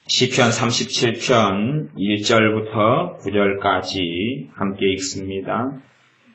시편 37편 1절부터 9절까지 함께 읽습니다.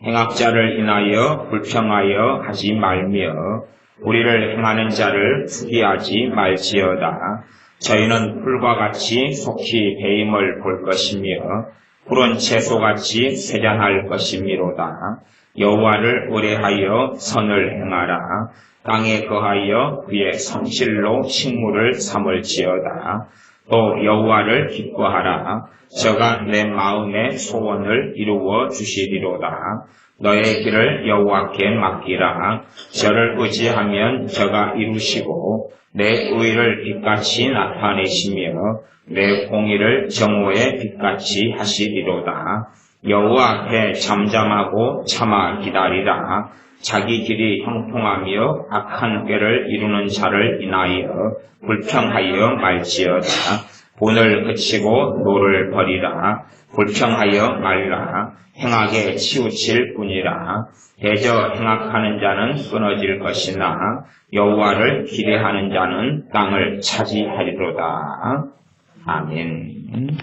행악자를 인하여 불평하여 하지 말며 우리를 행하는 자를 투기하지 말지어다. 저희는 풀과 같이 속히 배임을 볼 것이며 푸른 채소같이 쇠잔할 것이미로다. 여호와를 의뢰하여 선을 행하라. 땅에 거하여 그의 성실로 식물을 삼을지어다. 또 여호와를 기뻐하라. 저가 내 마음의 소원을 이루어 주시리로다. 너의 길을 여호와께 맡기라. 저를 의지하면 저가 이루시고 내 의를 빛같이 나타내시며 내 공의를 정오의 빛같이 하시리로다. 여호와 앞에 잠잠하고 참아 기다리라. 자기 길이 형통하며 악한 꾀를 이루는 자를 인하여 불평하여 말지어다. 본을 그치고 노를 버리라. 불평하여 말라. 행악에 치우칠 뿐이라. 대저 행악하는 자는 끊어질 것이나 여호와를 기대하는 자는 땅을 차지하리로다. 아멘.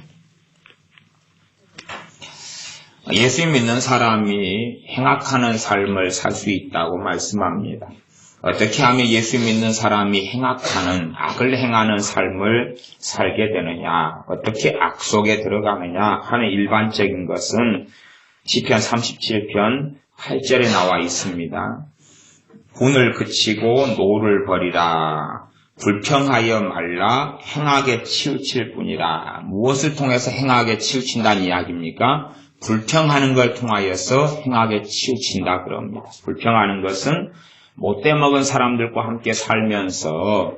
예수 믿는 사람이 행악하는 삶을 살 수 있다고 말씀합니다. 어떻게 하면 예수 믿는 사람이 행악하는, 악을 행하는 삶을 살게 되느냐, 어떻게 악 속에 들어가느냐 하는 일반적인 것은 시편 37편 8절에 나와 있습니다. 분을 그치고 노를 버리라. 불평하여 말라. 행악에 치우칠 뿐이라. 무엇을 통해서 행악에 치우친다는 이야기입니까? 불평하는 걸 통하여서 행악에 치우친다 그럽니다. 불평하는 것은 못돼 먹은 사람들과 함께 살면서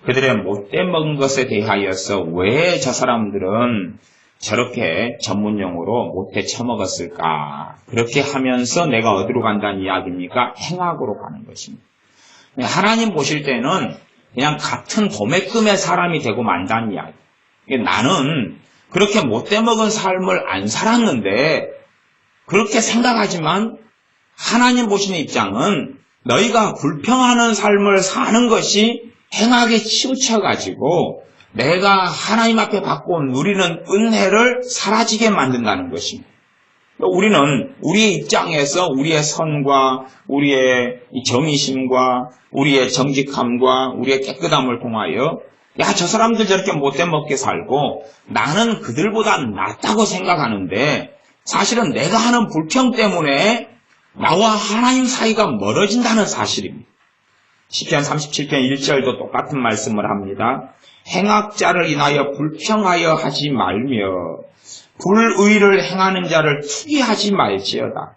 그들의 못돼 먹은 것에 대하여서 왜 저 사람들은 저렇게 전문용어로 못돼 처먹었을까? 그렇게 하면서 내가 어디로 간다는 이야기입니까? 행악으로 가는 것입니다. 하나님 보실 때는 그냥 같은 도매금의 사람이 되고 만다는 이야기. 나는 그렇게 못돼 먹은 삶을 안 살았는데 그렇게 생각하지만 하나님 보시는 입장은 너희가 불평하는 삶을 사는 것이 행악에 치우쳐가지고 내가 하나님 앞에 받고 누리는 은혜를 사라지게 만든다는 것입니다. 우리는 우리의 입장에서 우리의 선과 우리의 정의심과 우리의 정직함과 우리의 깨끗함을 통하여 저 사람들 저렇게 못돼 먹게 살고 나는 그들보다 낫다고 생각하는데 사실은 내가 하는 불평 때문에 나와 하나님 사이가 멀어진다는 사실입니다. 시편 37편 1절도 똑같은 말씀을 합니다. 행악자를 인하여 불평하여 하지 말며 불의를 행하는 자를 투기하지 말지어다.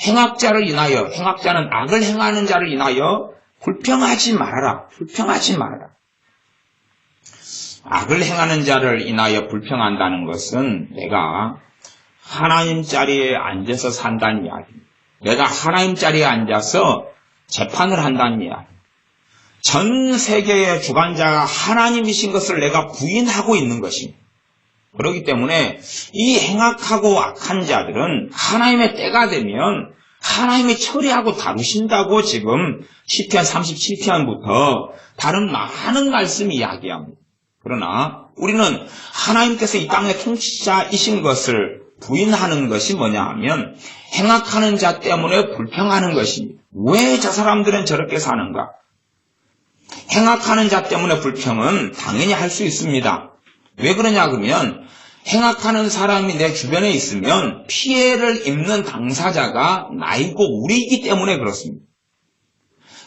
행악자를 인하여, 행악자는 악을 행하는 자를 인하여 불평하지 말아라. 불평하지 말아라. 악을 행하는 자를 인하여 불평한다는 것은 내가 하나님 자리에 앉아서 산다는 이야기입니다. 내가 하나님 자리에 앉아서 재판을 한다는 이야기입니다. 전 세계의 주관자가 하나님이신 것을 내가 부인하고 있는 것입니다. 그렇기 때문에 이 행악하고 악한 자들은 하나님의 때가 되면 하나님이 처리하고 다루신다고 지금 시편 37편부터 다른 많은 말씀이 이야기합니다. 그러나 우리는 하나님께서 이 땅의 통치자이신 것을 부인하는 것이 뭐냐 하면 행악하는 자 때문에 불평하는 것입니다. 왜 저 사람들은 저렇게 사는가? 행악하는 자 때문에 불평은 당연히 할 수 있습니다. 왜 그러냐 그러면 행악하는 사람이 내 주변에 있으면 피해를 입는 당사자가 나이고 우리이기 때문에 그렇습니다.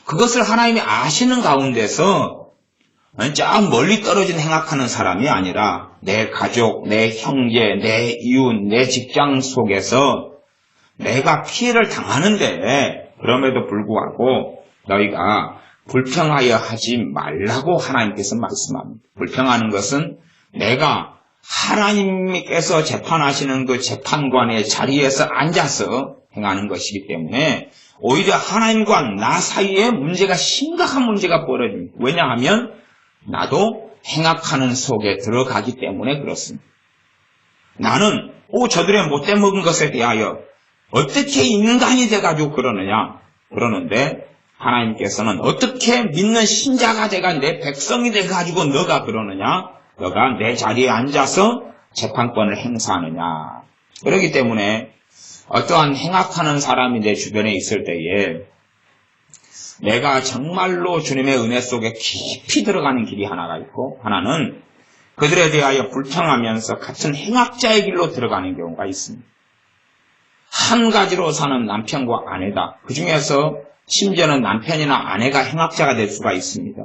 그것을 하나님이 아시는 가운데서 쫙 멀리 떨어진 행악하는 사람이 아니라 내 가족, 내 형제, 내 이웃, 내 직장 속에서 내가 피해를 당하는데 그럼에도 불구하고 너희가 불평하여 하지 말라고 하나님께서 말씀합니다. 불평하는 것은 내가 하나님께서 재판하시는 그 재판관의 자리에서 앉아서 행하는 것이기 때문에 오히려 하나님과 나 사이에 문제가 심각한 문제가 벌어집니다. 왜냐하면 나도 행악하는 속에 들어가기 때문에 그렇습니다. 나는 저들의 못돼 먹은 것에 대하여 어떻게 인간이 돼가지고 그러는데 하나님께서는 어떻게 믿는 신자가 돼가 내 백성이 돼가지고 너가 그러느냐? 너가 내 자리에 앉아서 재판권을 행사하느냐. 그렇기 때문에 어떠한 행악하는 사람이 내 주변에 있을 때에 내가 정말로 주님의 은혜 속에 깊이 들어가는 길이 하나가 있고, 하나는 그들에 대하여 불평하면서 같은 행악자의 길로 들어가는 경우가 있습니다. 한 가지로 사는 남편과 아내다. 그 중에서 심지어는 남편이나 아내가 행악자가 될 수가 있습니다.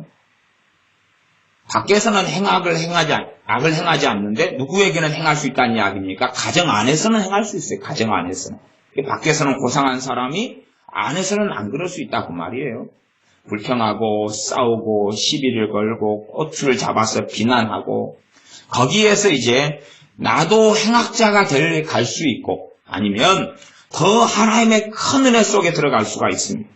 밖에서는 악을 행하지 않는데 누구에게는 행할 수 있다는 이야기입니까? 가정 안에서는 행할 수 있어요. 가정 안에서는. 밖에서는 고상한 사람이 안에서는 안 그럴 수 있다고 말이에요. 불평하고 싸우고 시비를 걸고 꼬투를 잡아서 비난하고, 거기에서 이제 나도 행악자가 갈 수 있고, 아니면 더 하나님의 큰 은혜 속에 들어갈 수가 있습니다.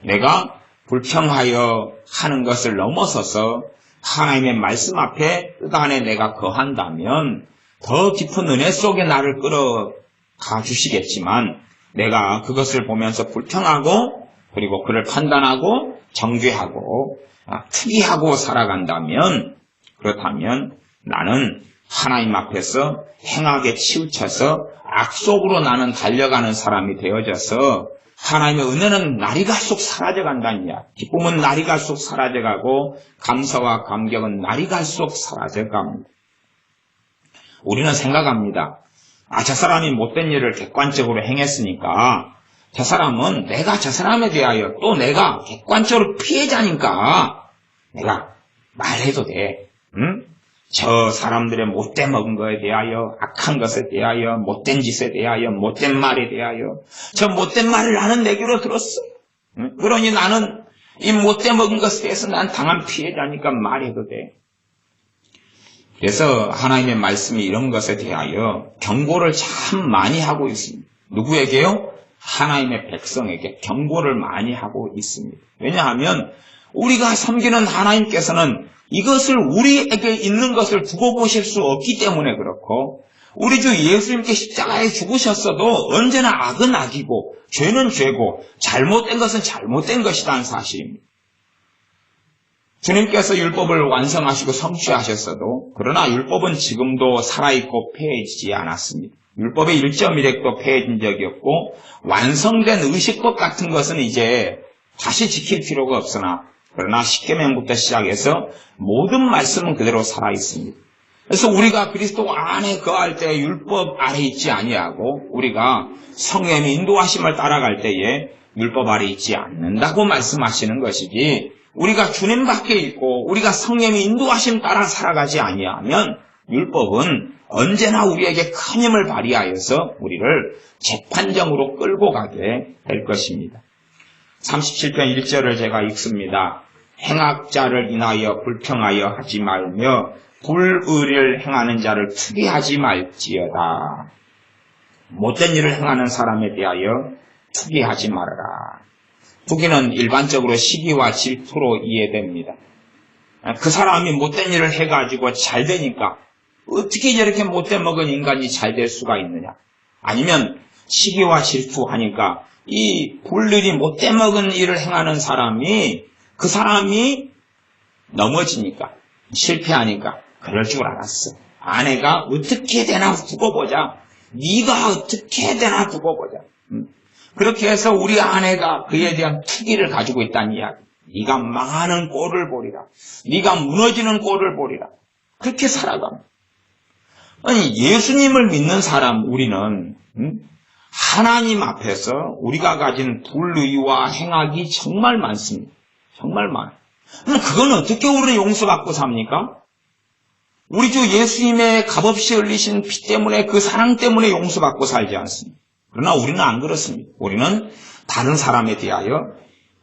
내가 불평하여 하는 것을 넘어서서 하나님의 말씀 앞에 뜻 안에 내가 거한다면 더 깊은 은혜 속에 나를 끌어가 주시겠지만, 내가 그것을 보면서 불평하고 그리고 그를 판단하고 정죄하고 투기하고 살아간다면, 그렇다면 나는 하나님 앞에서 행악에 치우쳐서 악 속으로 나는 달려가는 사람이 되어져서 하나님의 은혜는 날이 갈수록 사라져간다는 이야기. 기쁨은 날이 갈수록 사라져가고 감사와 감격은 날이 갈수록 사라져갑니다. 우리는 생각합니다. 저 사람이 못된 일을 객관적으로 행했으니까 저 사람은 내가 저 사람에 대하여 또 내가 객관적으로 피해자니까 내가 말해도 돼. 응? 저 사람들의 못돼 먹은 것에 대하여, 악한 것에 대하여, 못된 짓에 대하여, 못된 말에 대하여, 저 못된 말을 나는 내 귀로 들었어. 응? 그러니 나는 이 못돼 먹은 것에 대해서 난 당한 피해자니까 말해도 돼. 그래서 하나님의 말씀이 이런 것에 대하여 경고를 참 많이 하고 있습니다. 누구에게요? 하나님의 백성에게 경고를 많이 하고 있습니다. 왜냐하면 우리가 섬기는 하나님께서는 이것을 우리에게 있는 것을 두고 보실 수 없기 때문에 그렇고, 우리 주 예수님께 십자가에 죽으셨어도 언제나 악은 악이고 죄는 죄고 잘못된 것은 잘못된 것이라는 사실입니다. 주님께서 율법을 완성하시고 성취하셨어도, 그러나 율법은 지금도 살아있고 폐해지지 않았습니다. 율법의 1.1획도 폐해진 적이 없고 완성된 의식법 같은 것은 이제 다시 지킬 필요가 없으나, 그러나 십계명부터 시작해서 모든 말씀은 그대로 살아있습니다. 그래서 우리가 그리스도 안에 거할 때 율법 아래 있지 아니하고, 우리가 성령의 인도하심을 따라갈 때에 율법 아래 있지 않는다고 말씀하시는 것이지, 우리가 주님 밖에 있고 우리가 성령의 인도하심 따라 살아가지 아니하면 율법은 언제나 우리에게 큰 힘을 발휘하여서 우리를 재판정으로 끌고 가게 될 것입니다. 37편 1절을 제가 읽습니다. 행악자를 인하여 불평하여 하지 말며 불의를 행하는 자를 투기하지 말지어다. 못된 일을 행하는 사람에 대하여 투기하지 말아라. 투기는 일반적으로 시기와 질투로 이해됩니다. 그 사람이 못된 일을 해가지고 잘 되니까 어떻게 저렇게 못돼 먹은 인간이 잘 될 수가 있느냐. 아니면 시기와 질투하니까 이 불일이 못돼 먹은 일을 행하는 사람이, 그 사람이 넘어지니까, 실패하니까 그럴 줄 알았어. 아내가 어떻게 되나 두고 보자. 네가 어떻게 되나 두고 보자. 그렇게 해서 우리 아내가 그에 대한 투기를 가지고 있다는 이야기. 네가 망하는 꼴을 보리라. 네가 무너지는 꼴을 보리라. 그렇게 살아갑니다. 아니, 예수님을 믿는 사람 우리는 하나님 앞에서 우리가 가진 불의와 행악이 정말 많습니다. 정말 많아요. 그럼 그건 어떻게 우리는 용서받고 삽니까? 우리 주 예수님의 값없이 흘리신 피 때문에, 그 사랑 때문에 용서받고 살지 않습니다. 그러나 우리는 안 그렇습니다. 우리는 다른 사람에 대하여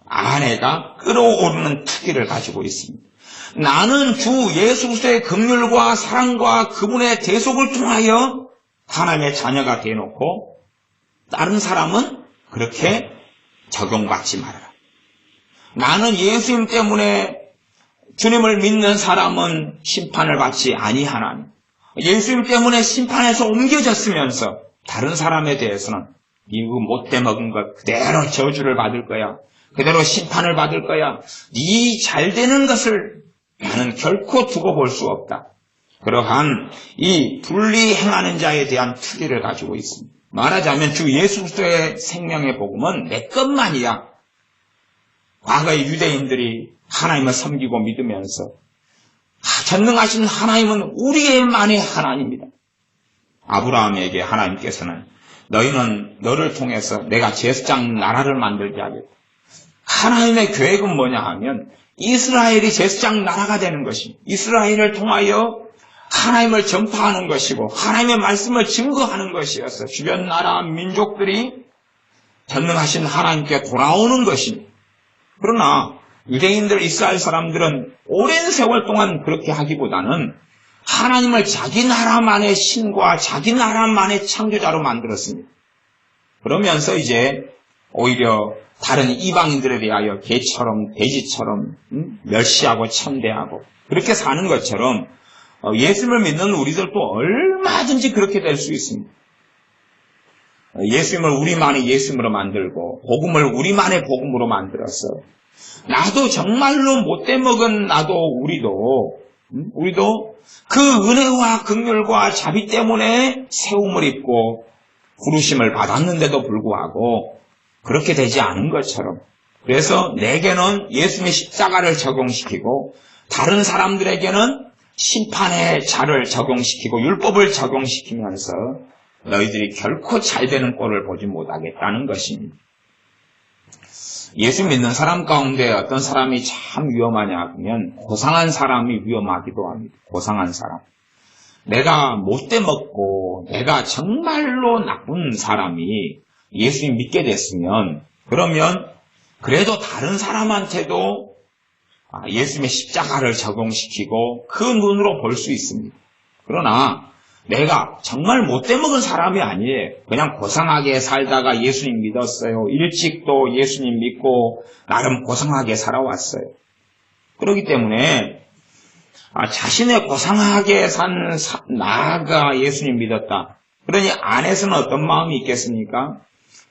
아내가 끌어오르는 투기를 가지고 있습니다. 나는 주 예수 그리스도의 긍휼과 사랑과 그분의 대속을 통하여 하나님의 자녀가 되어놓고, 다른 사람은 그렇게 적용받지 말아라. 나는 예수님 때문에 주님을 믿는 사람은 심판을 받지 아니하나니, 예수님 때문에 심판에서 옮겨졌으면서 다른 사람에 대해서는 이거 못돼 먹은 것 그대로 저주를 받을 거야. 그대로 심판을 받을 거야. 네 잘되는 것을 나는 결코 두고 볼 수 없다. 그러한 이 분리 행하는 자에 대한 특기를 가지고 있습니다. 말하자면 주 예수 그리스도의 생명의 복음은 내 것만이야. 과거의 유대인들이 하나님을 섬기고 믿으면서 전능하신 하나님은 우리만의 하나님이다. 아브라함에게 하나님께서는 너희는 너를 통해서 내가 제사장 나라를 만들게 하겠다. 하나님의 계획은 뭐냐 하면 이스라엘이 제사장 나라가 되는 것이 이스라엘을 통하여 하나님을 전파하는 것이고 하나님의 말씀을 증거하는 것이어서 주변 나라 민족들이 전능하신 하나님께 돌아오는 것입니다. 그러나 유대인들 이스라엘 사람들은 오랜 세월 동안 그렇게 하기보다는 하나님을 자기 나라만의 신과 자기 나라만의 창조자로 만들었습니다. 그러면서 이제 오히려 다른 이방인들에 대하여 개처럼 돼지처럼 멸시하고 천대하고 그렇게 사는 것처럼 예수님을 믿는 우리들도 얼마든지 그렇게 될 수 있습니다. 예수님을 우리만의 예수님으로 만들고 복음을 우리만의 복음으로 만들어서 나도 정말로 못돼 먹은 우리도 그 은혜와 긍휼과 자비 때문에 세움을 입고 부르심을 받았는데도 불구하고 그렇게 되지 않은 것처럼 그래서 내게는 예수님의 십자가를 적용시키고 다른 사람들에게는 심판의 자를 적용시키고 율법을 적용시키면서 너희들이 결코 잘 되는 꼴을 보지 못하겠다는 것입니다. 예수 믿는 사람 가운데 어떤 사람이 참 위험하냐 하면 고상한 사람이 위험하기도 합니다. 고상한 사람. 내가 못돼 먹고 내가 정말로 나쁜 사람이 예수님 믿게 됐으면 그러면 그래도 다른 사람한테도 예수님의 십자가를 적용시키고 그 눈으로 볼 수 있습니다. 그러나 내가 정말 못돼 먹은 사람이 아니에요. 그냥 고상하게 살다가 예수님 믿었어요. 일찍도 예수님 믿고 나름 고상하게 살아왔어요. 그렇기 때문에 자신의 고상하게 산 나가 예수님 믿었다. 그러니 안에서는 어떤 마음이 있겠습니까?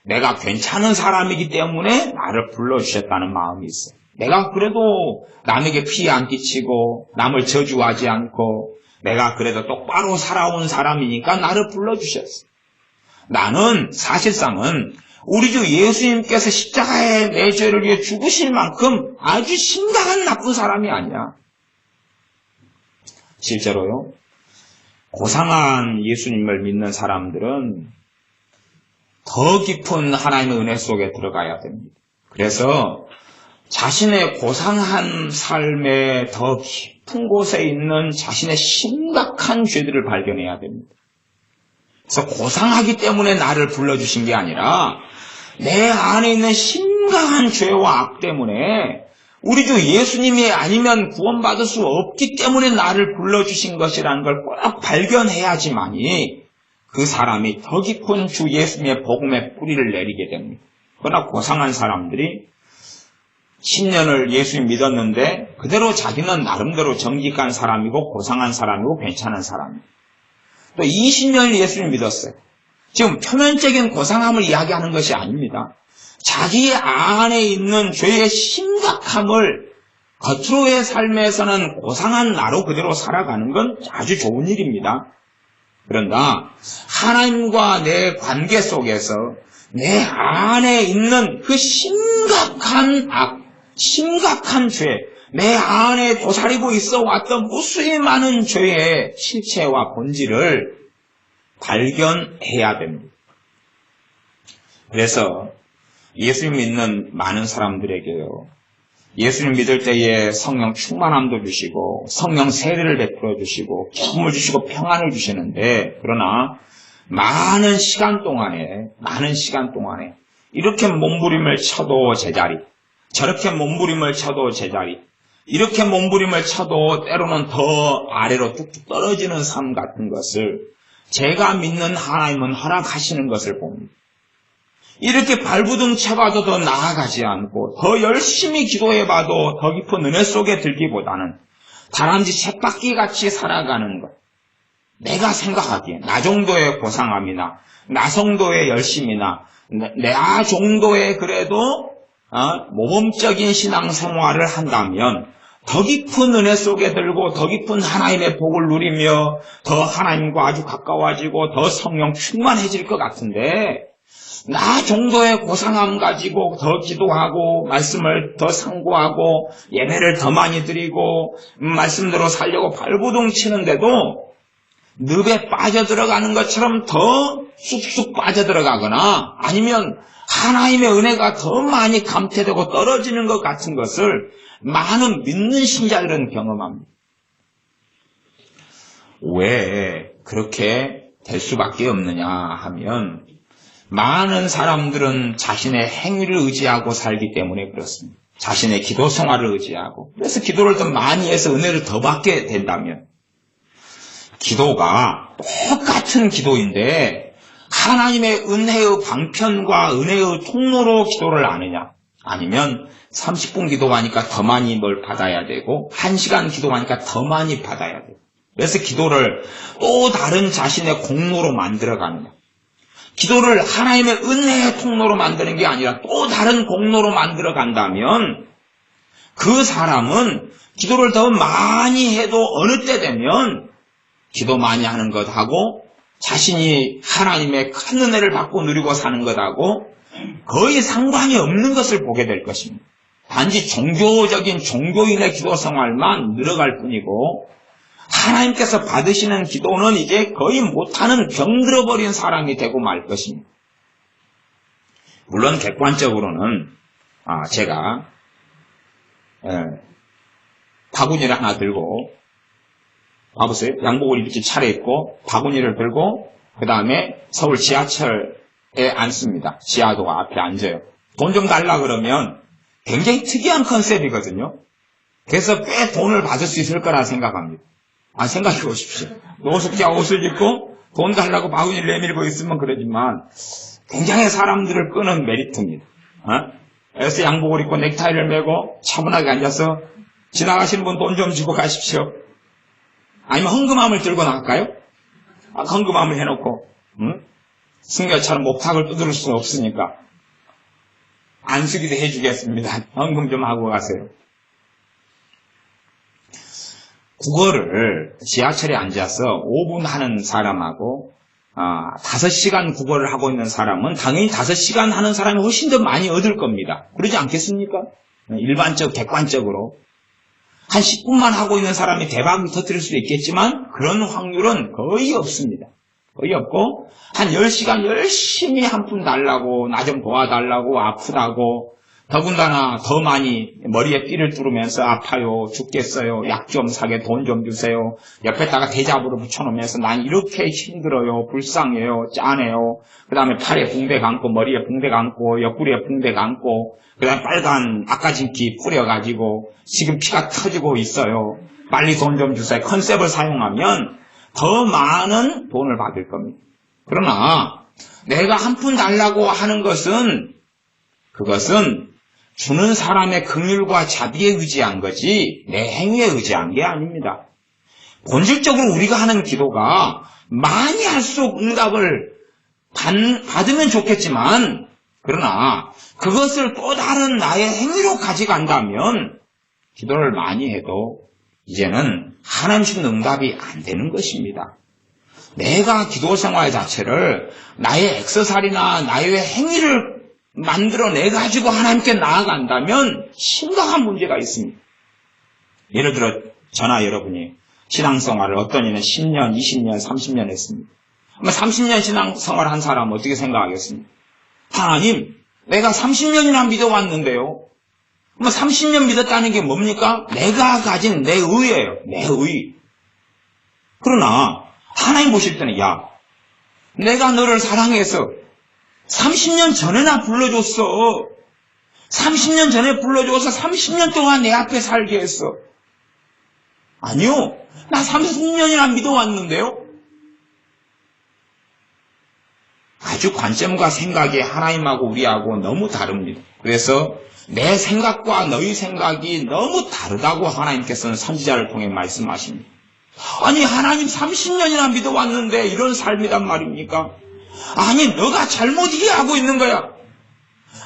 내가 괜찮은 사람이기 때문에 나를 불러주셨다는 마음이 있어요. 내가 그래도 남에게 피해 안 끼치고 남을 저주하지 않고 내가 그래도 똑바로 살아온 사람이니까 나를 불러주셨어. 나는 사실상은 우리 주 예수님께서 십자가에 내 죄를 위해 죽으실 만큼 아주 심각한 나쁜 사람이 아니야. 실제로요. 고상한 예수님을 믿는 사람들은 더 깊은 하나님의 은혜 속에 들어가야 됩니다. 그래서 자신의 고상한 삶의 더 깊은 곳에 있는 자신의 심각한 죄들을 발견해야 됩니다. 그래서 고상하기 때문에 나를 불러주신 게 아니라 내 안에 있는 심각한 죄와 악 때문에 우리 주 예수님이 아니면 구원받을 수 없기 때문에 나를 불러주신 것이라는 걸 꼭 발견해야지만이 그 사람이 더 깊은 주 예수님의 복음의 뿌리를 내리게 됩니다. 그러나 고상한 사람들이 10년을 예수님 믿었는데 그대로 자기는 나름대로 정직한 사람이고 고상한 사람이고 괜찮은 사람이고 또 20년을 예수님 믿었어요. 지금 표면적인 고상함을 이야기하는 것이 아닙니다. 자기 안에 있는 죄의 심각함을 겉으로의 삶에서는 고상한 나로 그대로 살아가는 건 아주 좋은 일입니다. 그런가 하나님과 내 관계 속에서 내 안에 있는 그 심각한 악, 심각한 죄, 내 안에 도사리고 있어 왔던 무수히 많은 죄의 실체와 본질을 발견해야 됩니다. 그래서 예수님 믿는 많은 사람들에게요. 예수님 믿을 때에 성령 충만함도 주시고 성령 세례를 베풀어 주시고 기쁨을 주시고 평안을 주시는데 그러나 많은 시간 동안에 이렇게 몸부림을 쳐도 제자리, 저렇게 몸부림을 쳐도 제자리, 이렇게 몸부림을 쳐도 때로는 더 아래로 뚝뚝 떨어지는 삶 같은 것을 제가 믿는 하나님은 허락하시는 것을 봅니다. 이렇게 발부둥 쳐봐도 더 나아가지 않고 더 열심히 기도해봐도 더 깊은 은혜 속에 들기보다는 다람쥐 쳇바퀴같이 살아가는 것. 내가 생각하기에 나 정도의 고상함이나 나 정도의 열심이나 나 정도의 그래도 모범적인 신앙생활을 한다면 더 깊은 은혜 속에 들고 더 깊은 하나님의 복을 누리며 더 하나님과 아주 가까워지고 더 성령 충만해질 것 같은데 나 정도의 고상함 가지고 더 기도하고 말씀을 더 상고하고 예배를 더 많이 드리고 말씀대로 살려고 발버둥 치는데도 늪에 빠져들어가는 것처럼 더 쑥쑥 빠져들어가거나 아니면 하나님의 은혜가 더 많이 감퇴되고 떨어지는 것 같은 것을 많은 믿는 신자들은 경험합니다. 왜 그렇게 될 수밖에 없느냐 하면 많은 사람들은 자신의 행위를 의지하고 살기 때문에 그렇습니다. 자신의 기도 생활을 의지하고 그래서 기도를 더 많이 해서 은혜를 더 받게 된다면 기도가 똑같은 기도인데 하나님의 은혜의 방편과 은혜의 통로로 기도를 하느냐 아니면 30분 기도하니까 더 많이 뭘 받아야 되고 1시간 기도하니까 더 많이 받아야 되고 그래서 기도를 또 다른 자신의 공로로 만들어가느냐 기도를 하나님의 은혜의 통로로 만드는 게 아니라 또 다른 공로로 만들어 간다면 그 사람은 기도를 더 많이 해도 어느 때 되면 기도 많이 하는 것하고 자신이 하나님의 큰 은혜를 받고 누리고 사는 것하고 거의 상관이 없는 것을 보게 될 것입니다. 단지 종교인의 기도 생활만 늘어갈 뿐이고 하나님께서 받으시는 기도는 이제 거의 못하는 병들어버린 사람이 되고 말 것입니다. 물론 객관적으로는 제가 바구니를 하나 들고 봐보세요. 양복을 이렇게 차려입고 바구니를 들고 그 다음에 서울 지하철에 앉습니다. 지하도가 앞에 앉아요. 돈 좀 달라 그러면 굉장히 특이한 컨셉이거든요. 그래서 꽤 돈을 받을 수 있을 거라 생각합니다. 생각해 보십시오. 노숙자 옷을 입고 돈 달라고 바구니를 내밀고 있으면 그러지만 굉장히 사람들을 끄는 메리트입니다. 그래서 양복을 입고 넥타이를 메고 차분하게 앉아서 지나가시는 분 돈 좀 주고 가십시오. 아니면 헌금함을 들고 나갈까요? 헌금함을 해놓고 승려처럼 목탁을 두드릴 수는 없으니까 안수기도 해주겠습니다. 헌금 좀 하고 가세요. 국어를 지하철에 앉아서 5분 하는 사람하고 5시간 국어를 하고 있는 사람은 당연히 5시간 하는 사람이 훨씬 더 많이 얻을 겁니다. 그러지 않겠습니까? 객관적으로. 한 10분만 하고 있는 사람이 대박을 터뜨릴 수도 있겠지만 그런 확률은 거의 없습니다. 거의 없고 한 10시간 열심히 한 푼 달라고 나 좀 도와달라고 아프다고 더군다나 더 많이 머리에 삐를 뚫으면서 아파요 죽겠어요 약 좀 사게 돈 좀 주세요 옆에다가 대자보를 붙여놓으면서 난 이렇게 힘들어요 불쌍해요 짠해요 그 다음에 팔에 붕대 감고 머리에 붕대 감고 옆구리에 붕대 감고 그 다음에 빨간 아까진기 뿌려가지고 지금 피가 터지고 있어요 빨리 돈 좀 주세요 컨셉을 사용하면 더 많은 돈을 받을 겁니다. 그러나 내가 한 푼 달라고 하는 것은 그것은 주는 사람의 긍휼과 자비에 의지한 거지 내 행위에 의지한 게 아닙니다. 본질적으로 우리가 하는 기도가 많이 할수록 응답을 받으면 좋겠지만 그러나 그것을 또 다른 나의 행위로 가져간다면 기도를 많이 해도 이제는 하나님 주신 응답이 안 되는 것입니다. 내가 기도 생활 자체를 나의 액세서리나 나의 행위를 만들어내가지고 하나님께 나아간다면 심각한 문제가 있습니다. 예를 들어 저나 여러분이 신앙생활을 어떤 이는 10년, 20년, 30년 했습니다. 30년 신앙생활 한 사람은 어떻게 생각하겠습니까? 하나님, 내가 30년이나 믿어왔는데요. 30년 믿었다는 게 뭡니까? 내가 가진 내 의예요. 내 의. 그러나 하나님 보실 때는 야, 내가 너를 사랑해서 30년 전에나 불러줬어. 30년 전에 불러줘서 30년 동안 내 앞에 살게 했어. 아니요. 나 30년이나 믿어왔는데요. 아주 관점과 생각이 하나님하고 우리하고 너무 다릅니다. 그래서 내 생각과 너희 생각이 너무 다르다고 하나님께서는 선지자를 통해 말씀하십니다. 아니 하나님 30년이나 믿어왔는데 이런 삶이란 말입니까? 아니 너가 잘못 이해하고 있는 거야.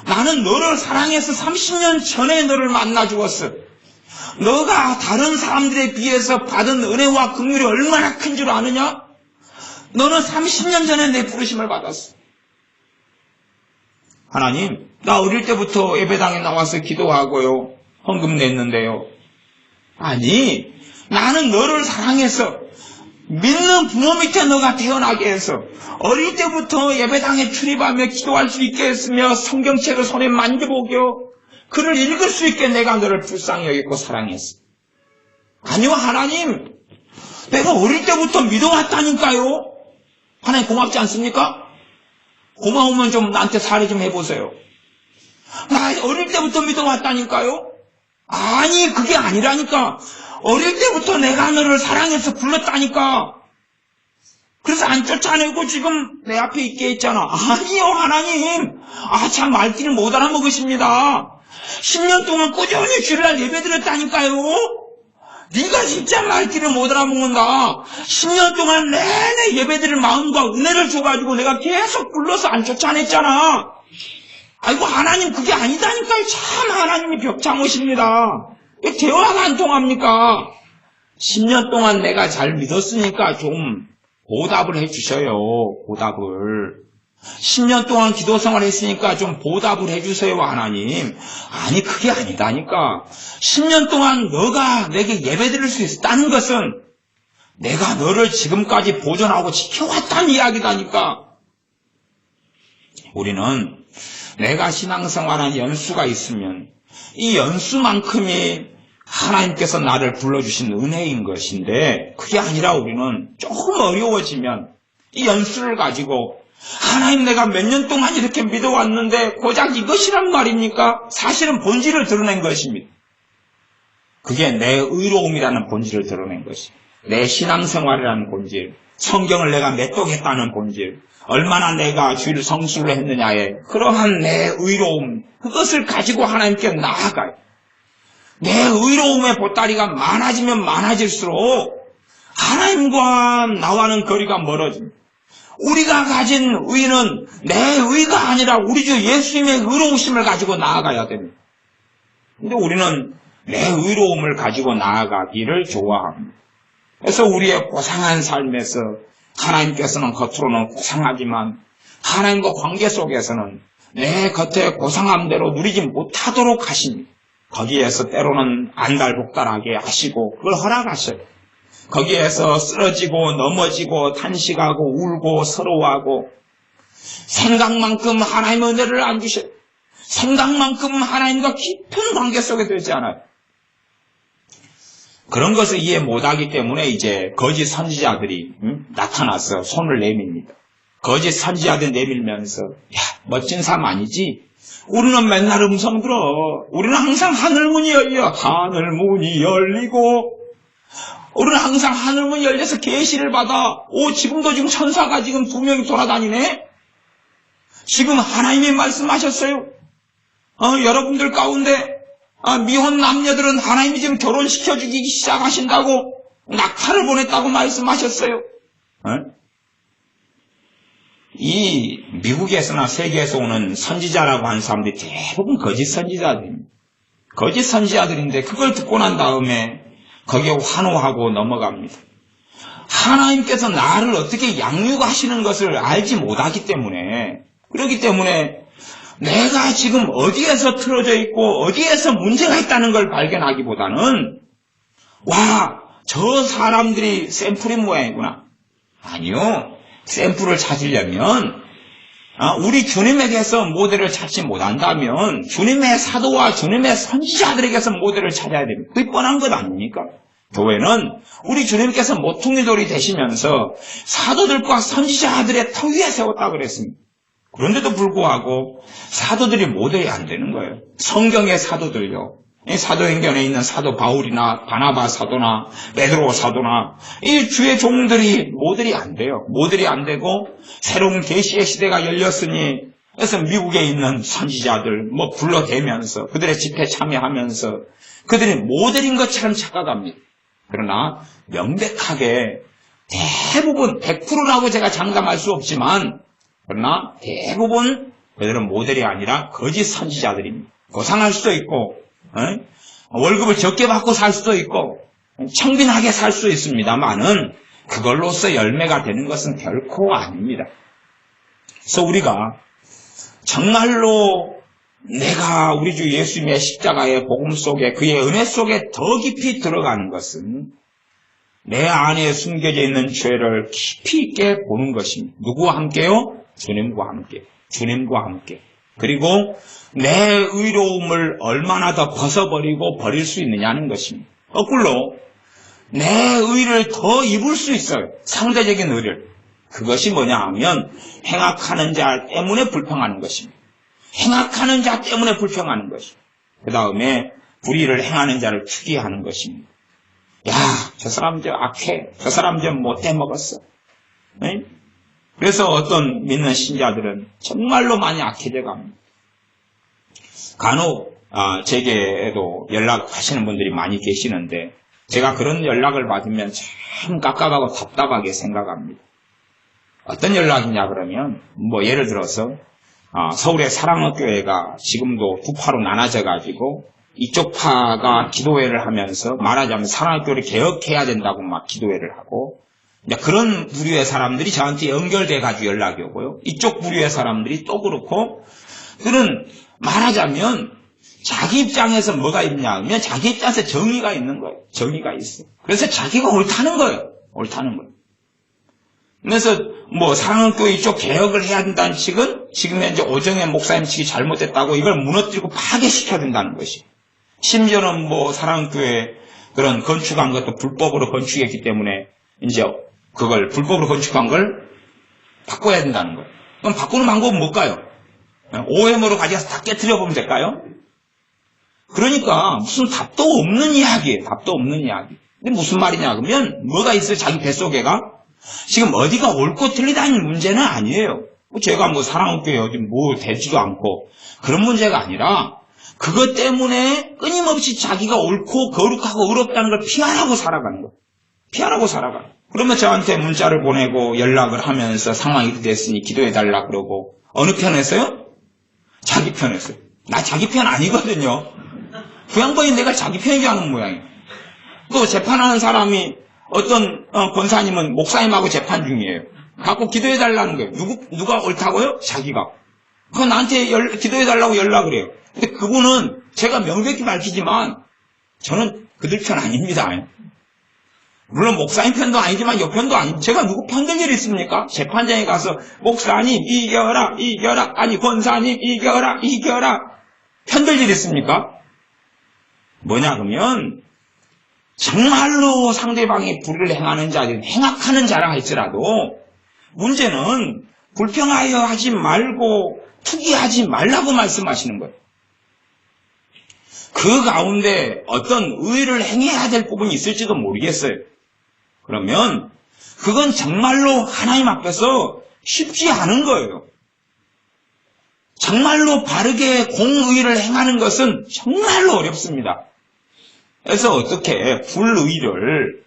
나는 너를 사랑해서 30년 전에 너를 만나 주었어. 너가 다른 사람들에 비해서 받은 은혜와 긍휼이 얼마나 큰 줄 아느냐? 너는 30년 전에 내 부르심을 받았어. 하나님, 나 어릴 때부터 예배당에 나와서 기도하고요, 헌금 냈는데요. 아니, 나는 너를 사랑해서 믿는 부모 밑에 너가 태어나게 해서 어릴 때부터 예배당에 출입하며 기도할 수 있게 했으며 성경책을 손에 만져보고 글을 읽을 수 있게 내가 너를 불쌍히 여겼고 사랑했어. 아니요, 하나님, 내가 어릴 때부터 믿어왔다니까요. 하나님 고맙지 않습니까? 고마우면 좀 나한테 사례 좀 해보세요. 나 어릴 때부터 믿어왔다니까요. 아니, 그게 아니라니까. 어릴 때부터 내가 너를 사랑해서 불렀다니까. 그래서 안 쫓아내고 지금 내 앞에 있게 했잖아. 아니요, 하나님. 참 말귀를 못 알아먹으십니다. 10년 동안 꾸준히 주일날 예배드렸다니까요. 네가 진짜 말귀를 못 알아먹는다. 10년 동안 내내 예배드릴 마음과 은혜를 줘가지고 내가 계속 불러서 안 쫓아냈잖아. 아이고, 하나님, 그게 아니다니까요. 참 하나님이 벽장오십니다. 왜 대화가 안 통합니까? 10년 동안 내가 잘 믿었으니까 좀 보답을 해주셔요. 보답을. 10년 동안 기도 생활했으니까 좀 보답을 해주세요, 하나님. 아니, 그게 아니다니까. 10년 동안 너가 내게 예배드릴 수 있었다는 것은 내가 너를 지금까지 보존하고 지켜왔다는 이야기다니까. 우리는 내가 신앙생활한 연수가 있으면 이 연수만큼이 하나님께서 나를 불러주신 은혜인 것인데, 그게 아니라 우리는 조금 어려워지면 이 연수를 가지고 하나님, 내가 몇 년 동안 이렇게 믿어왔는데 고작 이것이란 말입니까? 사실은 본질을 드러낸 것입니다. 그게 내 의로움이라는 본질을 드러낸 것입니다. 내 신앙생활이라는 본질, 성경을 내가 맺도겠다는 본질, 얼마나 내가 주일 성수를 했느냐에 그러한 내 의로움, 그것을 가지고 하나님께 나아가요. 내 의로움의 보따리가 많아지면 많아질수록 하나님과 나와는 거리가 멀어집니다. 우리가 가진 의는 내 의가 아니라 우리 주 예수님의 의로우심을 가지고 나아가야 됩니다. 근데 우리는 내 의로움을 가지고 나아가기를 좋아합니다. 그래서 우리의 고상한 삶에서 하나님께서는 겉으로는 고상하지만 하나님과 관계 속에서는 내 겉의 고상함대로 누리지 못하도록 하십니다. 거기에서 때로는 안달복달하게 하시고 그걸 허락하셔요. 거기에서 쓰러지고 넘어지고 탄식하고 울고 서러워하고 생각만큼 하나님의 은혜를 안 주셔요. 생각만큼 하나님과 깊은 관계 속에 들지 않아요. 그런 것을 이해 못하기 때문에 이제 거짓 선지자들이 나타나서 손을 내밉니다. 거짓 선지자들 내밀면서 야, 멋진 삶 아니지? 우리는 맨날 음성 들어. 우리는 항상 하늘문이 열려. 하늘문이 열리고 우리는 항상 하늘문이 열려서 계시를 받아. 지금도 지금 천사가 지금 2명이 돌아다니네. 지금 하나님이 말씀하셨어요. 여러분들 가운데 미혼 남녀들은 하나님이 지금 결혼시켜주기 시작하신다고 낙타를 보냈다고 말씀하셨어요. 이 미국에서나 세계에서 오는 선지자라고 하는 사람들이 대부분 거짓 선지자들입니다. 거짓 선지자들인데 그걸 듣고 난 다음에 거기에 환호하고 넘어갑니다. 하나님께서 나를 어떻게 양육하시는 것을 알지 못하기 때문에, 그렇기 때문에 내가 지금 어디에서 틀어져 있고 어디에서 문제가 있다는 걸 발견하기보다는 와, 저 사람들이 샘플인 모양이구나. 아니요. 샘플을 찾으려면 우리 주님에게서 모델을 찾지 못한다면 주님의 사도와 주님의 선지자들에게서 모델을 찾아야 됩니다. 그게 뻔한 것 아닙니까? 교회는 우리 주님께서 모퉁이 돌이 되시면서 사도들과 선지자들의 터 위에 세웠다고 그랬습니다. 그런데도 불구하고 사도들이 모델이 안 되는 거예요. 성경의 사도들요. 이 사도행전에 있는 사도 바울이나 바나바 사도나 베드로 사도나 이 주의 종들이 모델이 안 돼요. 모델이 안 되고 새로운 계시의 시대가 열렸으니 그래서 미국에 있는 선지자들 불러대면서 그들의 집회 참여하면서 그들이 모델인 것처럼 착각합니다. 그러나 명백하게 대부분 100%라고 제가 장담할 수 없지만 그러나 대부분 그들은 모델이 아니라 거짓 선지자들입니다. 고상할 수도 있고 월급을 적게 받고 살 수도 있고 청빈하게 살 수 있습니다만은 그걸로써 열매가 되는 것은 결코 아닙니다. 그래서 우리가 정말로 내가 우리 주 예수님의 십자가의 복음 속에 그의 은혜 속에 더 깊이 들어가는 것은 내 안에 숨겨져 있는 죄를 깊이 있게 보는 것입니다. 누구와 함께요? 주님과 함께. 주님과 함께. 그리고 내 의로움을 얼마나 더 벗어버리고 버릴 수 있느냐는 것입니다. 거꾸로 내 의를 더 입을 수 있어요. 상대적인 의를. 그것이 뭐냐 하면 행악하는 자 때문에 불평하는 것입니다. 행악하는 자 때문에 불평하는 것입니다. 그 다음에 불의를 행하는 자를 추기하는 것입니다. 야, 저 사람 저 악해. 저 사람 저 못돼 먹었어. 네? 그래서 어떤 믿는 신자들은 정말로 많이 악해져 갑니다. 간혹 제게도 연락하시는 분들이 많이 계시는데 제가 그런 연락을 받으면 참 깝깝하고 답답하게 생각합니다. 어떤 연락이냐 그러면 예를 들어서 서울의 사랑의교회가 지금도 두 파로 나눠져 가지고 이쪽 파가 기도회를 하면서 말하자면 사랑의교회를 개혁해야 된다고 막 기도회를 하고 그런 부류의 사람들이 저한테 연결돼 가지고 연락이 오고요. 이쪽 부류의 사람들이 또 그렇고 그런 말하자면 자기 입장에서 뭐가 있냐 하면 자기 입장에서 정의가 있는 거예요. 정의가 있어요. 그래서 자기가 옳다는 거예요. 옳다는 거예요. 그래서 사랑의교회 이쪽 개혁을 해야 된다는 측은 지금 현재 오정현 목사님 측이 잘못됐다고 이걸 무너뜨리고 파괴시켜야 된다는 것이. 심지어는 사랑의교회 그런 건축한 것도 불법으로 건축했기 때문에 이제 그걸 불법으로 건축한 걸 바꿔야 된다는 거예요. 그럼 바꾸는 방법은 뭘까요? OM으로 가져가서 다 깨트려 보면 될까요? 그러니까 무슨 답도 없는 이야기예요. 답도 없는 이야기. 근데 무슨 말이냐 그러면 뭐가 있어요? 자기 뱃속에가? 지금 어디가 옳고 틀리다는 문제는 아니에요. 제가 사랑의교회 어디 되지도 않고 그런 문제가 아니라 그것 때문에 끊임없이 자기가 옳고 거룩하고 의롭다는 걸 피하라고 살아가는 거예요. 피하라고 살아가요. 그러면 저한테 문자를 보내고 연락을 하면서 상황이 이렇게 됐으니 기도해달라 그러고 어느 편에서요? 자기 편에서요. 나 자기 편 아니거든요. 그 양반이 내가 자기 편이지 않은 모양이에요. 또 재판하는 사람이 어떤 권사님은 목사님하고 재판 중이에요. 갖고 기도해달라는 거예요. 누가 옳다고요? 자기가. 그건 나한테 기도해달라고 연락을 해요. 근데 그분은 제가 명백히 밝히지만 저는 그들 편 아닙니다. 물론 목사님 편도 아니지만 옆편도 아니고 제가 누구 편들 일이 있습니까? 재판장에 가서 목사님 이겨라 이겨라 아니 권사님 이겨라 이겨라 편들 일이 있습니까? 뭐냐 그러면 정말로 상대방이 불의를 행하는 자들 행악하는 자라 할지라도 문제는 불평하여 하지 말고 투기하지 말라고 말씀하시는 거예요. 그 가운데 어떤 의를 행해야 될 부분이 있을지도 모르겠어요. 그러면 그건 정말로 하나님 앞에서 쉽지 않은 거예요. 정말로 바르게 공의를 행하는 것은 정말로 어렵습니다. 그래서 어떻게 불의를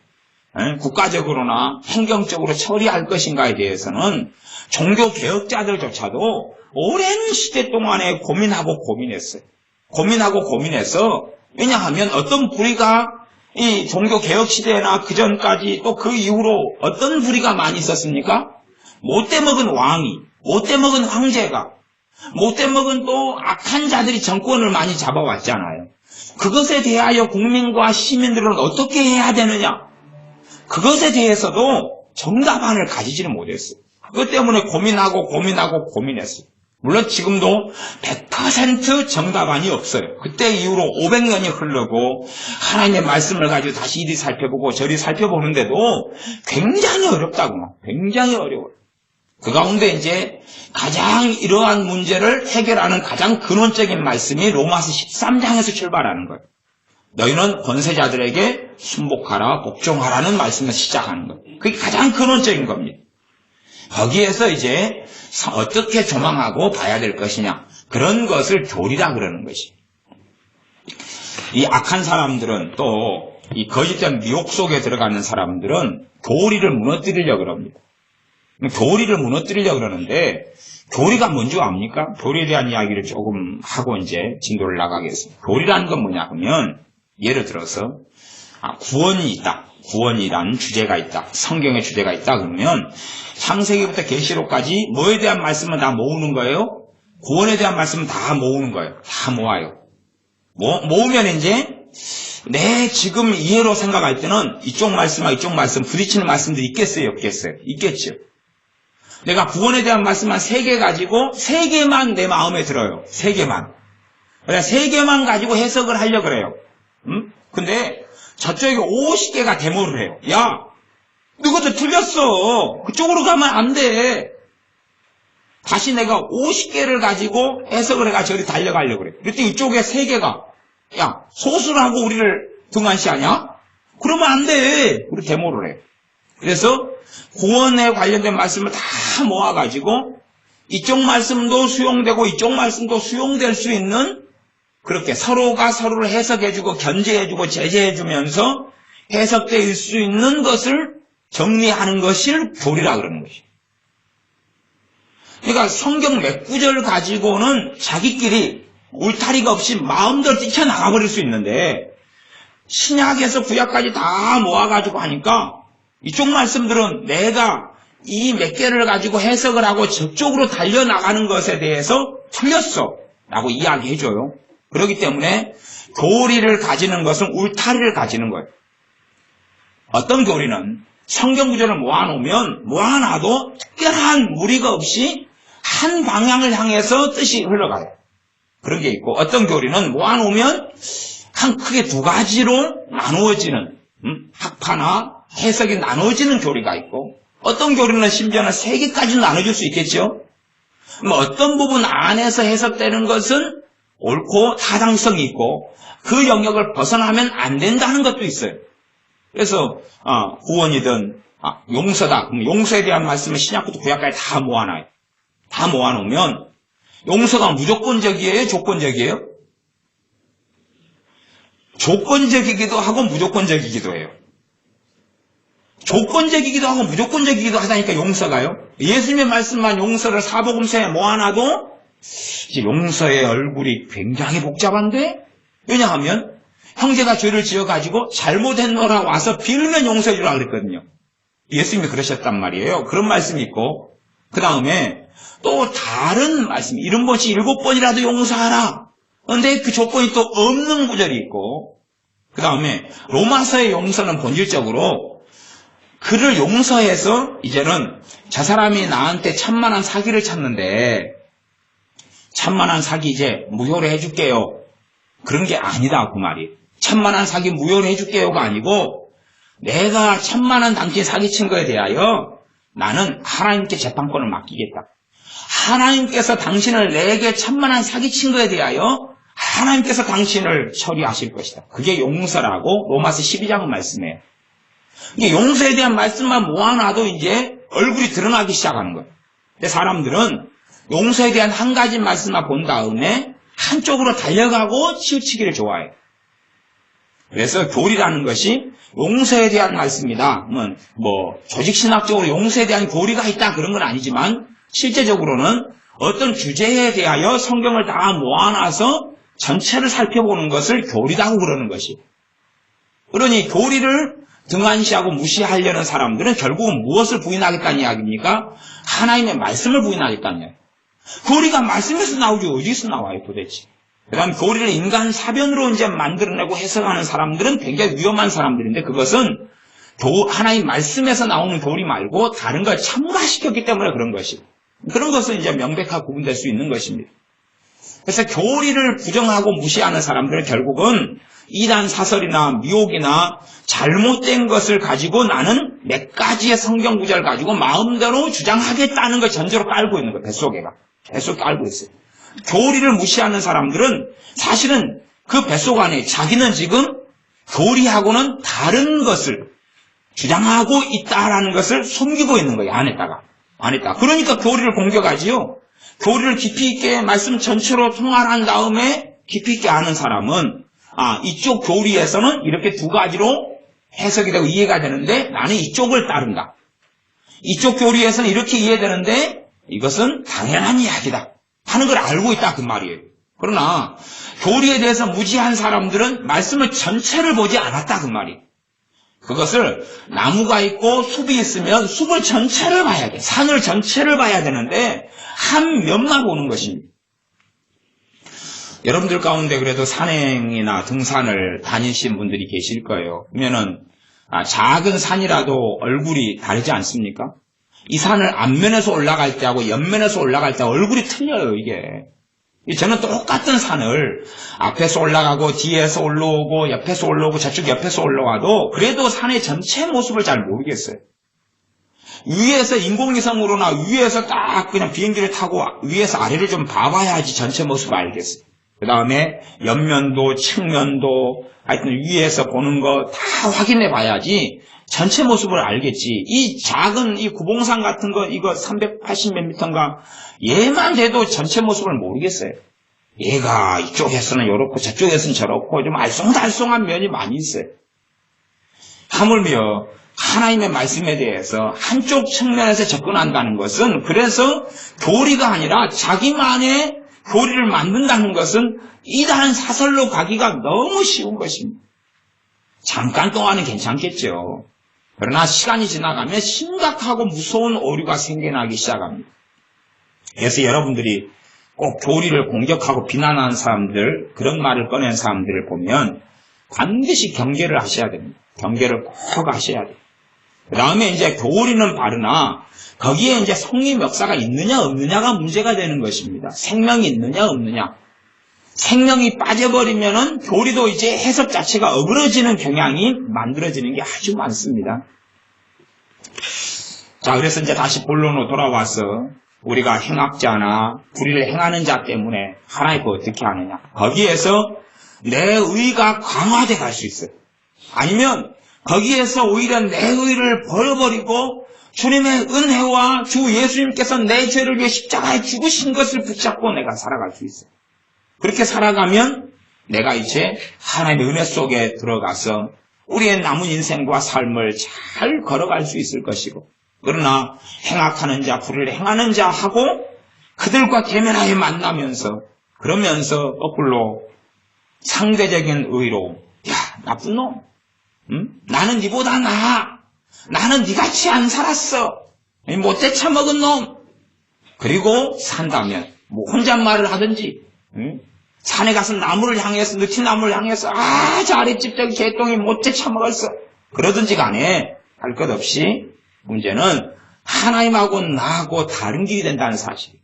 국가적으로나 행정적으로 처리할 것인가에 대해서는 종교개혁자들조차도 오랜 시대 동안에 고민하고 고민했어요. 고민하고 고민해서 왜냐하면 어떤 불의가 이 종교개혁 시대나 그 전까지 또 그 이후로 어떤 불의가 많이 있었습니까? 못돼 먹은 왕이, 못돼 먹은 황제가, 못돼 먹은 또 악한 자들이 정권을 많이 잡아왔잖아요. 그것에 대하여 국민과 시민들은 어떻게 해야 되느냐? 그것에 대해서도 정답안을 가지지는 못했어요. 그것 때문에 고민했어요. 물론 지금도 100% 정답안이 없어요. 그때 이후로 500년이 흐르고 하나님의 말씀을 가지고 다시 이리 살펴보고 저리 살펴보는데도 굉장히 어렵다고. 굉장히 어려워요. 그 가운데 이제 가장 이러한 문제를 해결하는 가장 근원적인 말씀이 로마서 13장에서 출발하는 거예요. 너희는 권세자들에게 순복하라, 복종하라는 말씀을 시작하는 거예요. 그게 가장 근원적인 겁니다. 거기에서 이제 어떻게 조망하고 봐야 될 것이냐, 그런 것을 교리라 그러는 것이. 이 악한 사람들은 또 이 거짓된 미혹 속에 들어가는 사람들은 교리를 무너뜨리려고 그럽니다. 교리를 무너뜨리려고 그러는데 교리가 뭔지 압니까? 교리에 대한 이야기를 조금 하고 이제 진도를 나가겠습니다. 교리라는 건 뭐냐 하면 예를 들어서 구원이 있다. 구원이라는 주제가 있다. 성경의 주제가 있다. 그러면 창세기부터 계시록까지 뭐에 대한 말씀은 다 모으는 거예요? 구원에 대한 말씀은 다 모으는 거예요. 다 모아요. 모으면 이제 내 지금 이해로 생각할 때는 이쪽 말씀과 이쪽 말씀 부딪히는 말씀들이 있겠어요? 없겠어요? 있겠죠. 내가 구원에 대한 말씀 한 3개 가지고 3개만 내 마음에 들어요. 3개만. 그냥 3개만 가지고 해석을 하려고 그래요. 근데 저쪽에 50개가 데모를 해요. 야, 너것도 틀렸어. 그쪽으로 가면 안 돼. 다시 내가 50개를 가지고 해석을 해가 저리 달려가려고 그래. 그랬더니 이쪽에 3개가 야, 소수라고 우리를 등한시하냐? 그러면 안 돼. 우리 데모를 해. 그래서 구원에 관련된 말씀을 다 모아가지고 이쪽 말씀도 수용되고 이쪽 말씀도 수용될 수 있는 그렇게 서로가 서로를 해석해주고 견제해주고 제재해주면서 해석될 수 있는 것을 정리하는 것이 교리라 그러는 것이에요. 그러니까 성경 몇 구절 가지고는 자기끼리 울타리가 없이 마음대로 뛰쳐나가 버릴 수 있는데 신약에서 구약까지 다 모아가지고 하니까 이쪽 말씀들은 내가 이 몇 개를 가지고 해석을 하고 저쪽으로 달려나가는 것에 대해서 틀렸어 라고 이야기해줘요. 그렇기 때문에 교리를 가지는 것은 울타리를 가지는 거예요. 어떤 교리는 성경 구절을 모아놔도 특별한 무리가 없이 한 방향을 향해서 뜻이 흘러가요. 그런 게 있고 어떤 교리는 모아놓으면 한 크게 2가지로 나누어지는 학파나 해석이 나누어지는 교리가 있고 어떤 교리는 심지어는 3개까지 나눠질 수 있겠죠. 어떤 부분 안에서 해석되는 것은 옳고 타당성이 있고 그 영역을 벗어나면 안 된다는 것도 있어요. 그래서 구원이든 용서다. 그럼 용서에 대한 말씀을 신약부터 구약까지 다 모아놔요. 다 모아놓으면 용서가 무조건적이에요? 조건적이에요? 조건적이기도 하고 무조건적이기도 해요. 조건적이기도 하고 무조건적이기도 하다니까 용서가요. 예수님의 말씀만 용서를 사복음서에 모아놔도 용서의 얼굴이 굉장히 복잡한데 왜냐하면 형제가 죄를 지어가지고 잘못했노라 와서 빌면 용서해 주라고 그랬거든요. 예수님이 그러셨단 말이에요. 그런 말씀이 있고 그 다음에 또 다른 말씀 70번씩 7번이라도 용서하라. 그런데 그 조건이 또 없는 구절이 있고 그 다음에 로마서의 용서는 본질적으로 그를 용서해서 이제는 저 사람이 나한테 천만한 사기를 쳤는데 천만한 사기 이제 무효로 해줄게요. 그런 게 아니다 그 말이. 천만한 사기 무효로 해줄게요가 아니고 내가 천만한 당신 사기친 거에 대하여 나는 하나님께 재판권을 맡기겠다. 하나님께서 당신을 내게 천만한 사기친 거에 대하여 하나님께서 당신을 처리하실 것이다. 그게 용서라고 로마서 12장은 말씀해요. 이게 용서에 대한 말씀만 모아놔도 이제 얼굴이 드러나기 시작하는 거예요. 근데 사람들은 용서에 대한 한 가지 말씀만 본 다음에 한쪽으로 달려가고 치우치기를 좋아해요. 그래서 교리라는 것이 용서에 대한 말씀이다. 조직신학적으로 용서에 대한 교리가 있다 그런 건 아니지만 실제적으로는 어떤 주제에 대하여 성경을 다 모아놔서 전체를 살펴보는 것을 교리라고 그러는 것이. 그러니 교리를 등한시하고 무시하려는 사람들은 결국은 무엇을 부인하겠다는 이야기입니까? 하나님의 말씀을 부인하겠다는 이야기. 교리가 말씀에서 나오지 어디서 나와요 도대체. 그 다음 교리를 인간 사변으로 이제 만들어내고 해석하는 사람들은 굉장히 위험한 사람들인데 그것은 하나님 말씀에서 나오는 교리 말고 다른 걸 첨가시켰기 때문에 그런 것이. 그런 것은 이제 명백하게 구분될 수 있는 것입니다. 그래서 교리를 부정하고 무시하는 사람들은 결국은 이단 사설이나 미혹이나 잘못된 것을 가지고 나는 몇 가지의 성경 구절을 가지고 마음대로 주장하겠다는 걸 전제로 깔고 있는 거예요. 뱃속에가. 계속 깔고 있어요. 교리를 무시하는 사람들은 사실은 그 뱃속 안에 자기는 지금 교리하고는 다른 것을 주장하고 있다라는 것을 숨기고 있는 거예요. 안에다가. 그러니까 교리를 공격하지요. 교리를 깊이 있게 말씀 전체로 통할한 다음에 깊이 있게 아는 사람은 이쪽 교리에서는 이렇게 2가지로 해석이 되고 이해가 되는데 나는 이쪽을 따른다. 이쪽 교리에서는 이렇게 이해되는데 이것은 당연한 이야기다 하는 걸 알고 있다 그 말이에요. 그러나 교리에 대해서 무지한 사람들은 말씀을 전체를 보지 않았다 그 말이에요. 그것을 나무가 있고 숲이 있으면 숲을 전체를 봐야 돼. 산을 전체를 봐야 되는데 한 면만 보는 것입니다. 여러분들 가운데 그래도 산행이나 등산을 다니신 분들이 계실 거예요. 그러면은 작은 산이라도 얼굴이 다르지 않습니까? 이 산을 앞면에서 올라갈 때하고 옆면에서 올라갈 때 얼굴이 틀려요, 이게. 저는 똑같은 산을 앞에서 올라가고 뒤에서 올라오고 옆에서 올라오고 저쪽 옆에서 올라와도 그래도 산의 전체 모습을 잘 모르겠어요. 위에서 인공위성으로나 위에서 딱 그냥 비행기를 타고 위에서 아래를 좀 봐봐야지 전체 모습을 알겠어요. 그 다음에 옆면도 측면도 하여튼 위에서 보는 거 다 확인해 봐야지 전체 모습을 알겠지. 이 작은 이 구봉산 같은 거 이거 380몇 미터인가 얘만 돼도 전체 모습을 모르겠어요. 얘가 이쪽에서는 이렇고 저쪽에서는 저렇고 좀 알쏭달쏭한 면이 많이 있어요. 하물며 하나님의 말씀에 대해서 한쪽 측면에서 접근한다는 것은 그래서 교리가 아니라 자기만의 교리를 만든다는 것은 이단 사설로 가기가 너무 쉬운 것입니다. 잠깐 동안은 괜찮겠죠. 그러나 시간이 지나가면 심각하고 무서운 오류가 생겨나기 시작합니다. 그래서 여러분들이 꼭 교리를 공격하고 비난하는 사람들, 그런 말을 꺼낸 사람들을 보면 반드시 경계를 하셔야 됩니다. 경계를 꼭 하셔야 돼요. 그 다음에 이제 교리는 바르나 거기에 이제 성립 역사가 있느냐 없느냐가 문제가 되는 것입니다. 생명이 있느냐 없느냐. 생명이 빠져버리면은 교리도 이제 해석 자체가 어그러지는 경향이 만들어지는 게 아주 많습니다. 자, 그래서 이제 다시 본론으로 돌아와서 우리가 행악자나 불의를 행하는 자 때문에 하나님 그 어떻게 하느냐. 거기에서 내 의가 강화돼 갈 수 있어요. 아니면 거기에서 오히려 내 의를 버려버리고 주님의 은혜와 주 예수님께서 내 죄를 위해 십자가에 죽으신 것을 붙잡고 내가 살아갈 수 있어요. 그렇게 살아가면 내가 이제 하나님의 은혜 속에 들어가서 우리의 남은 인생과 삶을 잘 걸어갈 수 있을 것이고, 그러나 행악하는 자, 불의를 행하는 자 하고 그들과 계면하여 만나면서 그러면서 거꾸로 상대적인 의로 야 나쁜 놈, 나는 니보다 나아, 나는 니같이 안 살았어, 못돼 처먹은 놈, 그리고 산다면 뭐 혼잣말을 하든지 산에 가서 나무를 향해서 느티나무를 향해서 저 아랫집 저기 개똥이 못돼 처먹었어 그러든지 간에 할 것 없이 문제는 하나님하고 나하고 다른 길이 된다는 사실.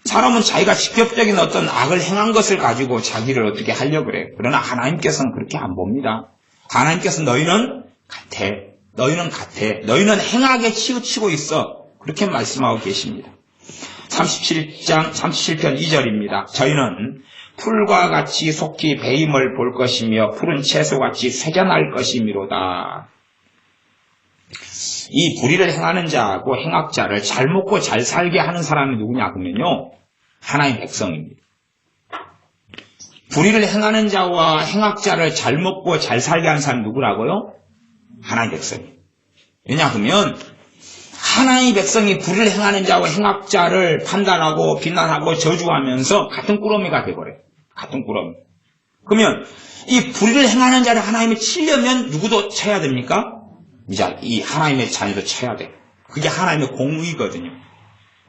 사람은 자기가 직접적인 어떤 악을 행한 것을 가지고 자기를 어떻게 하려고 그래요. 그러나 하나님께서는 그렇게 안 봅니다. 하나님께서 너희는 같아. 너희는 행악에 치우치고 있어. 그렇게 말씀하고 계십니다. 37편 2절입니다. 저희는 풀과 같이 속히 배임을 볼 것이며 푸른 채소같이 쇠잔할 것이미로다. 이 불의를 행하는 자하고 행악자를 잘 먹고 잘 살게 하는 사람이 누구냐 그러면요, 하나님의 백성입니다. 불의를 행하는 자와 행악자를 잘 먹고 잘 살게 하는 사람이 누구라고요? 하나님의 백성이에요. 왜냐 그러면 하나님의 백성이 불의를 행하는 자와 행악자를 판단하고 비난하고 저주하면서 같은 꾸러미가 되어버려요. 같은 꾸러미. 그러면 이 불의를 행하는 자를 하나님이 치려면 누구도 쳐야 됩니까? 이제 이 하나님의 자녀도 쳐야 돼. 그게 하나님의 공의거든요.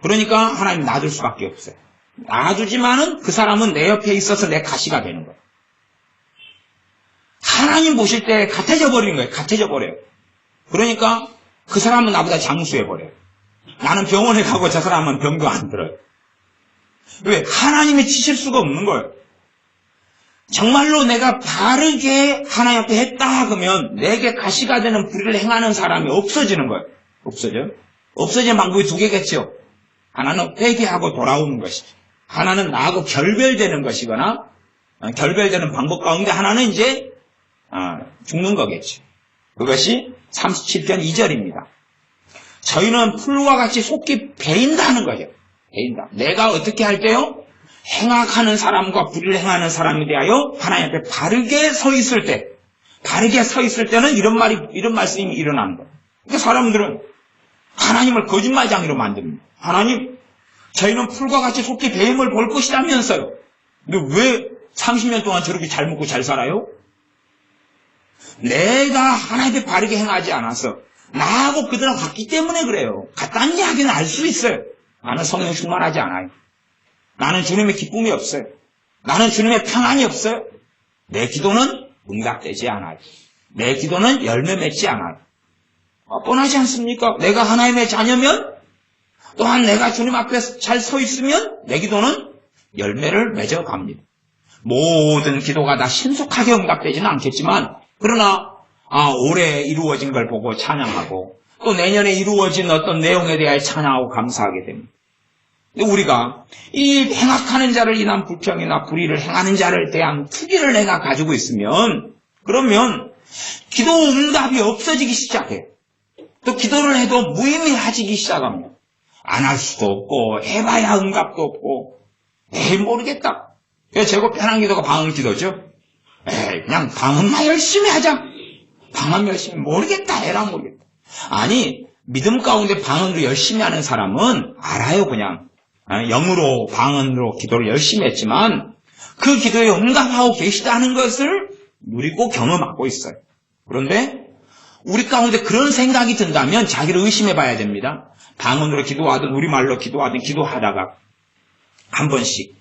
그러니까 하나님 놔둘 수밖에 없어요. 놔두지만은 그 사람은 내 옆에 있어서 내 가시가 되는 거예요. 하나님 보실 때 같아져 버리는 거예요. 같아져 버려요. 그러니까 그 사람은 나보다 장수해버려요. 나는 병원에 가고 저 사람은 병도 안 들어요. 왜? 하나님이 치실 수가 없는 거예요. 정말로 내가 바르게 하나님 앞에 했다 그러면 내게 가시가 되는 불의를 행하는 사람이 없어지는 거예요. 없어지는 방법이 두 개겠죠. 하나는 회개하고 돌아오는 것이죠. 하나는 나하고 결별되는 것이거나 결별되는 방법 가운데 하나는 이제 죽는 거겠죠. 그것이 37편 2절입니다. 저희는 풀과 같이 속히 배인다는 거죠. 배인다. 내가 어떻게 할 때요? 행악하는 사람과 불의를 행하는 사람에 대하여 하나님 앞에 바르게 서 있을 때는 이런 말씀이 일어나는 거예요. 그러니까 사람들은 하나님을 거짓말쟁이로 만듭니다. 하나님, 저희는 풀과 같이 속히 배임을 볼 것이라면서요. 근데 왜 30년 동안 저렇게 잘 먹고 잘 살아요? 내가 하나님께 바르게 행하지 않아서 나하고 그들하고 같기 때문에 그래요. 같다는 이야기는 알 수 있어요. 나는 성령 충만하지 않아요. 나는 주님의 기쁨이 없어요. 나는 주님의 평안이 없어요. 내 기도는 응답되지 않아요. 내 기도는 열매 맺지 않아요. 뻔하지 않습니까? 내가 하나님의 자녀면, 또한 내가 주님 앞에 잘 서 있으면 내 기도는 열매를 맺어갑니다. 모든 기도가 다 신속하게 응답되지는 않겠지만, 그러나 올해 이루어진 걸 보고 찬양하고 또 내년에 이루어진 어떤 내용에 대하여 찬양하고 감사하게 됩니다. 근데 우리가 이 행악하는 자를 인한 불평이나 불의를 행하는 자를 대한 투기를 내가 가지고 있으면, 그러면 기도 응답이 없어지기 시작해요. 또 기도를 해도 무의미해지기 시작합니다. 안 할 수도 없고 해봐야 응답도 없고 에이 모르겠다. 그래서 제고 편한 기도가 방언 기도죠. 에이 그냥 방언만 열심히 하자. 방언 열심히 모르겠다 에라 모르겠다. 아니 믿음 가운데 방언으로 열심히 하는 사람은 알아요. 그냥 영으로 방언으로 기도를 열심히 했지만 그 기도에 응답하고 계시다는 것을 누리고 경험하고 있어요. 그런데 우리 가운데 그런 생각이 든다면 자기를 의심해 봐야 됩니다. 방언으로 기도하든 우리말로 기도하든 기도하다가 한 번씩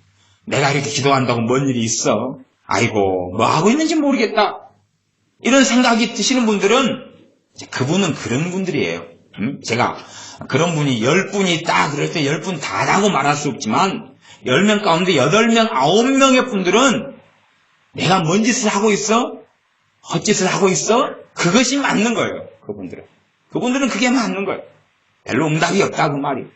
내가 이렇게 기도한다고 뭔 일이 있어? 아이고 뭐 하고 있는지 모르겠다. 이런 생각이 드시는 분들은 그분은 그런 분들이에요. 제가 그런 분이 10분이 딱 그럴 때 10분 다라고 말할 수 없지만 10명 가운데 8명, 9명의 분들은 내가 뭔 짓을 하고 있어? 헛짓을 하고 있어? 그것이 맞는 거예요. 그분들은 그게 맞는 거예요. 별로 응답이 없다 그 말이에요.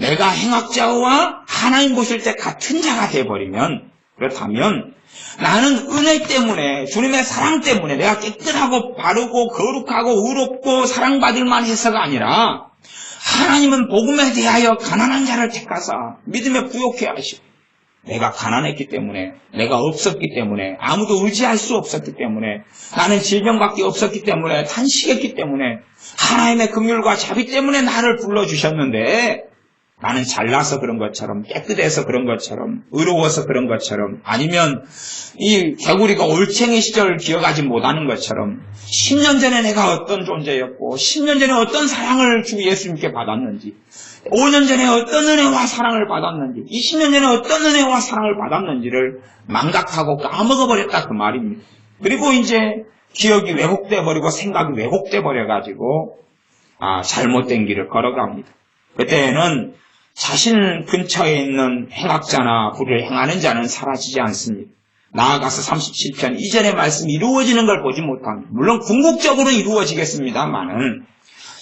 내가 행악자와 하나님 보실 때 같은 자가 돼버리면, 그렇다면 나는 은혜 때문에 주님의 사랑 때문에 내가 깨끗하고 바르고 거룩하고 의롭고 사랑받을 만해서가 아니라 하나님은 복음에 대하여 가난한 자를 택하사 믿음에 부욕해 하시고 내가 가난했기 때문에, 내가 없었기 때문에, 아무도 의지할 수 없었기 때문에, 나는 질병밖에 없었기 때문에, 탄식했기 때문에, 하나님의 긍휼과 자비 때문에 나를 불러주셨는데, 나는 잘나서 그런 것처럼, 깨끗해서 그런 것처럼, 의로워서 그런 것처럼, 아니면 이 개구리가 올챙이 시절을 기억하지 못하는 것처럼 10년 전에 내가 어떤 존재였고 10년 전에 어떤 사랑을 주 예수님께 받았는지, 5년 전에 어떤 은혜와 사랑을 받았는지, 20년 전에 어떤 은혜와 사랑을 받았는지를 망각하고 까먹어버렸다 그 말입니다. 그리고 이제 기억이 왜곡돼 버리고 생각이 왜곡돼 버려가지고 잘못된 길을 걸어갑니다. 그때는 자신 근처에 있는 행악자나 불의를 행하는 자는 사라지지 않습니다. 나아가서 37편 이전의 말씀이 이루어지는 걸 보지 못합니다. 물론 궁극적으로 이루어지겠습니다만은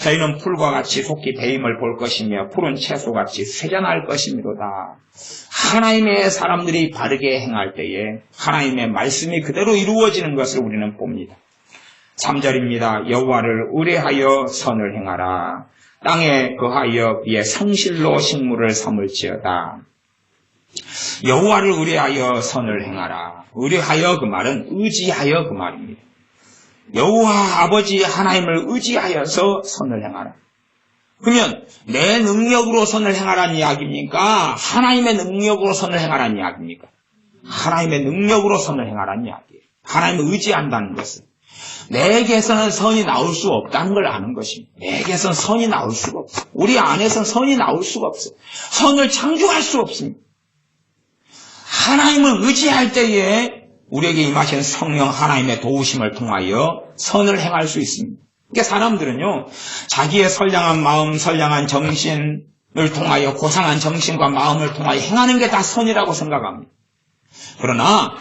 저희는 풀과 같이 속히 배임을 볼 것이며 푸른 채소같이 세련할 것이미로다. 하나님의 사람들이 바르게 행할 때에 하나님의 말씀이 그대로 이루어지는 것을 우리는 봅니다. 3절입니다. 여호와를 의뢰하여 선을 행하라. 땅에 거하여 그의 성실로 식물을 삼을지어다. 여호와를 의뢰하여 선을 행하라. 의뢰하여 그 말은 의지하여 그 말입니다. 여호와 아버지 하나님을 의지하여서 선을 행하라. 그러면 내 능력으로 선을 행하라는 이야기입니까? 하나님의 능력으로 선을 행하라는 이야기입니까? 하나님의 능력으로 선을 행하라는 이야기예요. 하나님을 의지한다는 것은 내게서는 선이 나올 수 없다는 걸 아는 것입니다. 내게서는 선이 나올 수가 없어요. 우리 안에서는 선이 나올 수가 없어요. 선을 창조할 수 없습니다. 하나님을 의지할 때에 우리에게 임하시는 성령 하나님의 도우심을 통하여 선을 행할 수 있습니다. 그러니까 사람들은요, 자기의 선량한 마음, 선량한 정신을 통하여 고상한 정신과 마음을 통하여 행하는 게 다 선이라고 생각합니다. 그러나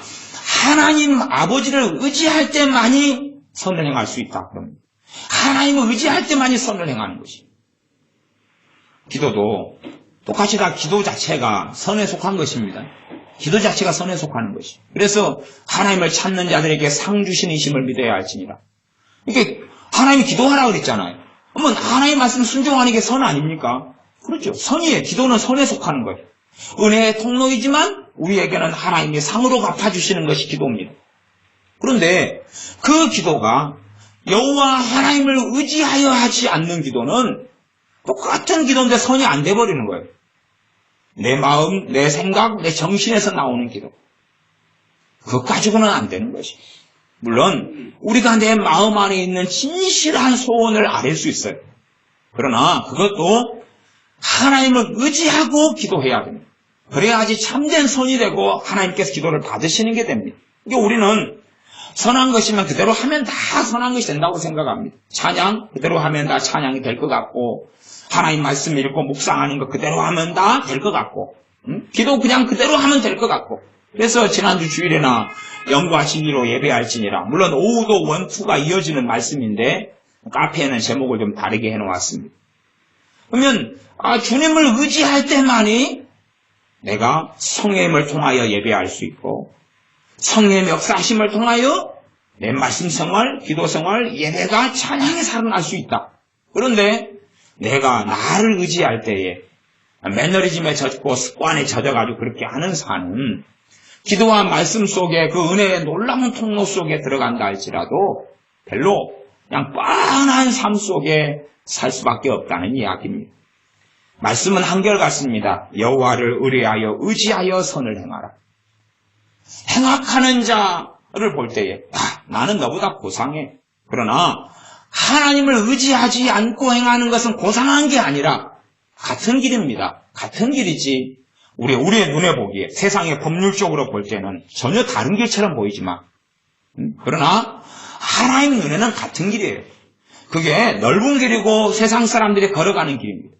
하나님 아버지를 의지할 때만이 선을 행할 수 있다. 그럽니다. 하나님을 의지할 때만이 선을 행하는 것입니다. 기도도 똑같이 다 기도 자체가 선에 속한 것입니다. 기도 자체가 선에 속하는 것이죠. 그래서 하나님을 찾는 자들에게 상 주시니심을 믿어야 할지니라. 이게 하나님이 기도하라고 그랬잖아요. 그러면 하나님 말씀 순종하는 게 선 아닙니까? 그렇죠. 선이에요. 기도는 선에 속하는 거예요. 은혜의 통로이지만 우리에게는 하나님이 상으로 갚아주시는 것이 기도입니다. 그런데 그 기도가 여호와 하나님을 의지하여 하지 않는 기도는 똑같은 기도인데 선이 안 돼버리는 거예요. 내 마음, 내 생각, 내 정신에서 나오는 기도. 그것 가지고는 안 되는 것이. 물론 우리가 내 마음 안에 있는 진실한 소원을 아릴 수 있어요. 그러나 그것도 하나님을 의지하고 기도해야 됩니다. 그래야지 참된 선이 되고 하나님께서 기도를 받으시는 게 됩니다. 그러니까 우리는 선한 것이면 그대로 하면 다 선한 것이 된다고 생각합니다. 찬양 그대로 하면 다 찬양이 될 것 같고, 하나님 말씀 읽고 묵상하는 거 그대로 하면 다 될 것 같고, 기도 그냥 그대로 하면 될 것 같고. 그래서 지난주 주일에나 영과 진리로 예배할지니라, 물론 오후도 원투가 이어지는 말씀인데 카페에는 제목을 좀 다르게 해놓았습니다. 그러면 주님을 의지할 때만이 내가 성령님을 통하여 예배할 수 있고, 성령의 역사하심을 통하여 내 말씀 생활, 기도 생활, 예배가 찬양이 살아날 수 있다. 그런데 내가 나를 의지할 때에 매너리즘에 젖고 습관에 젖어가지고 그렇게 하는 삶은 기도와 말씀 속에 그 은혜의 놀라운 통로 속에 들어간다 할지라도 별로 그냥 뻔한 삶 속에 살 수밖에 없다는 이야기입니다. 말씀은 한결같습니다. 여호와를 의지하여 선을 행하라. 행악하는 자를 볼 때에 나는 너보다 고상해. 그러나 하나님을 의지하지 않고 행하는 것은 고상한 게 아니라 같은 길입니다. 같은 길이지 우리의 눈에 보기에 세상의 법률적으로 볼 때는 전혀 다른 길처럼 보이지만, 그러나 하나님 눈에는 같은 길이에요. 그게 넓은 길이고 세상 사람들이 걸어가는 길입니다.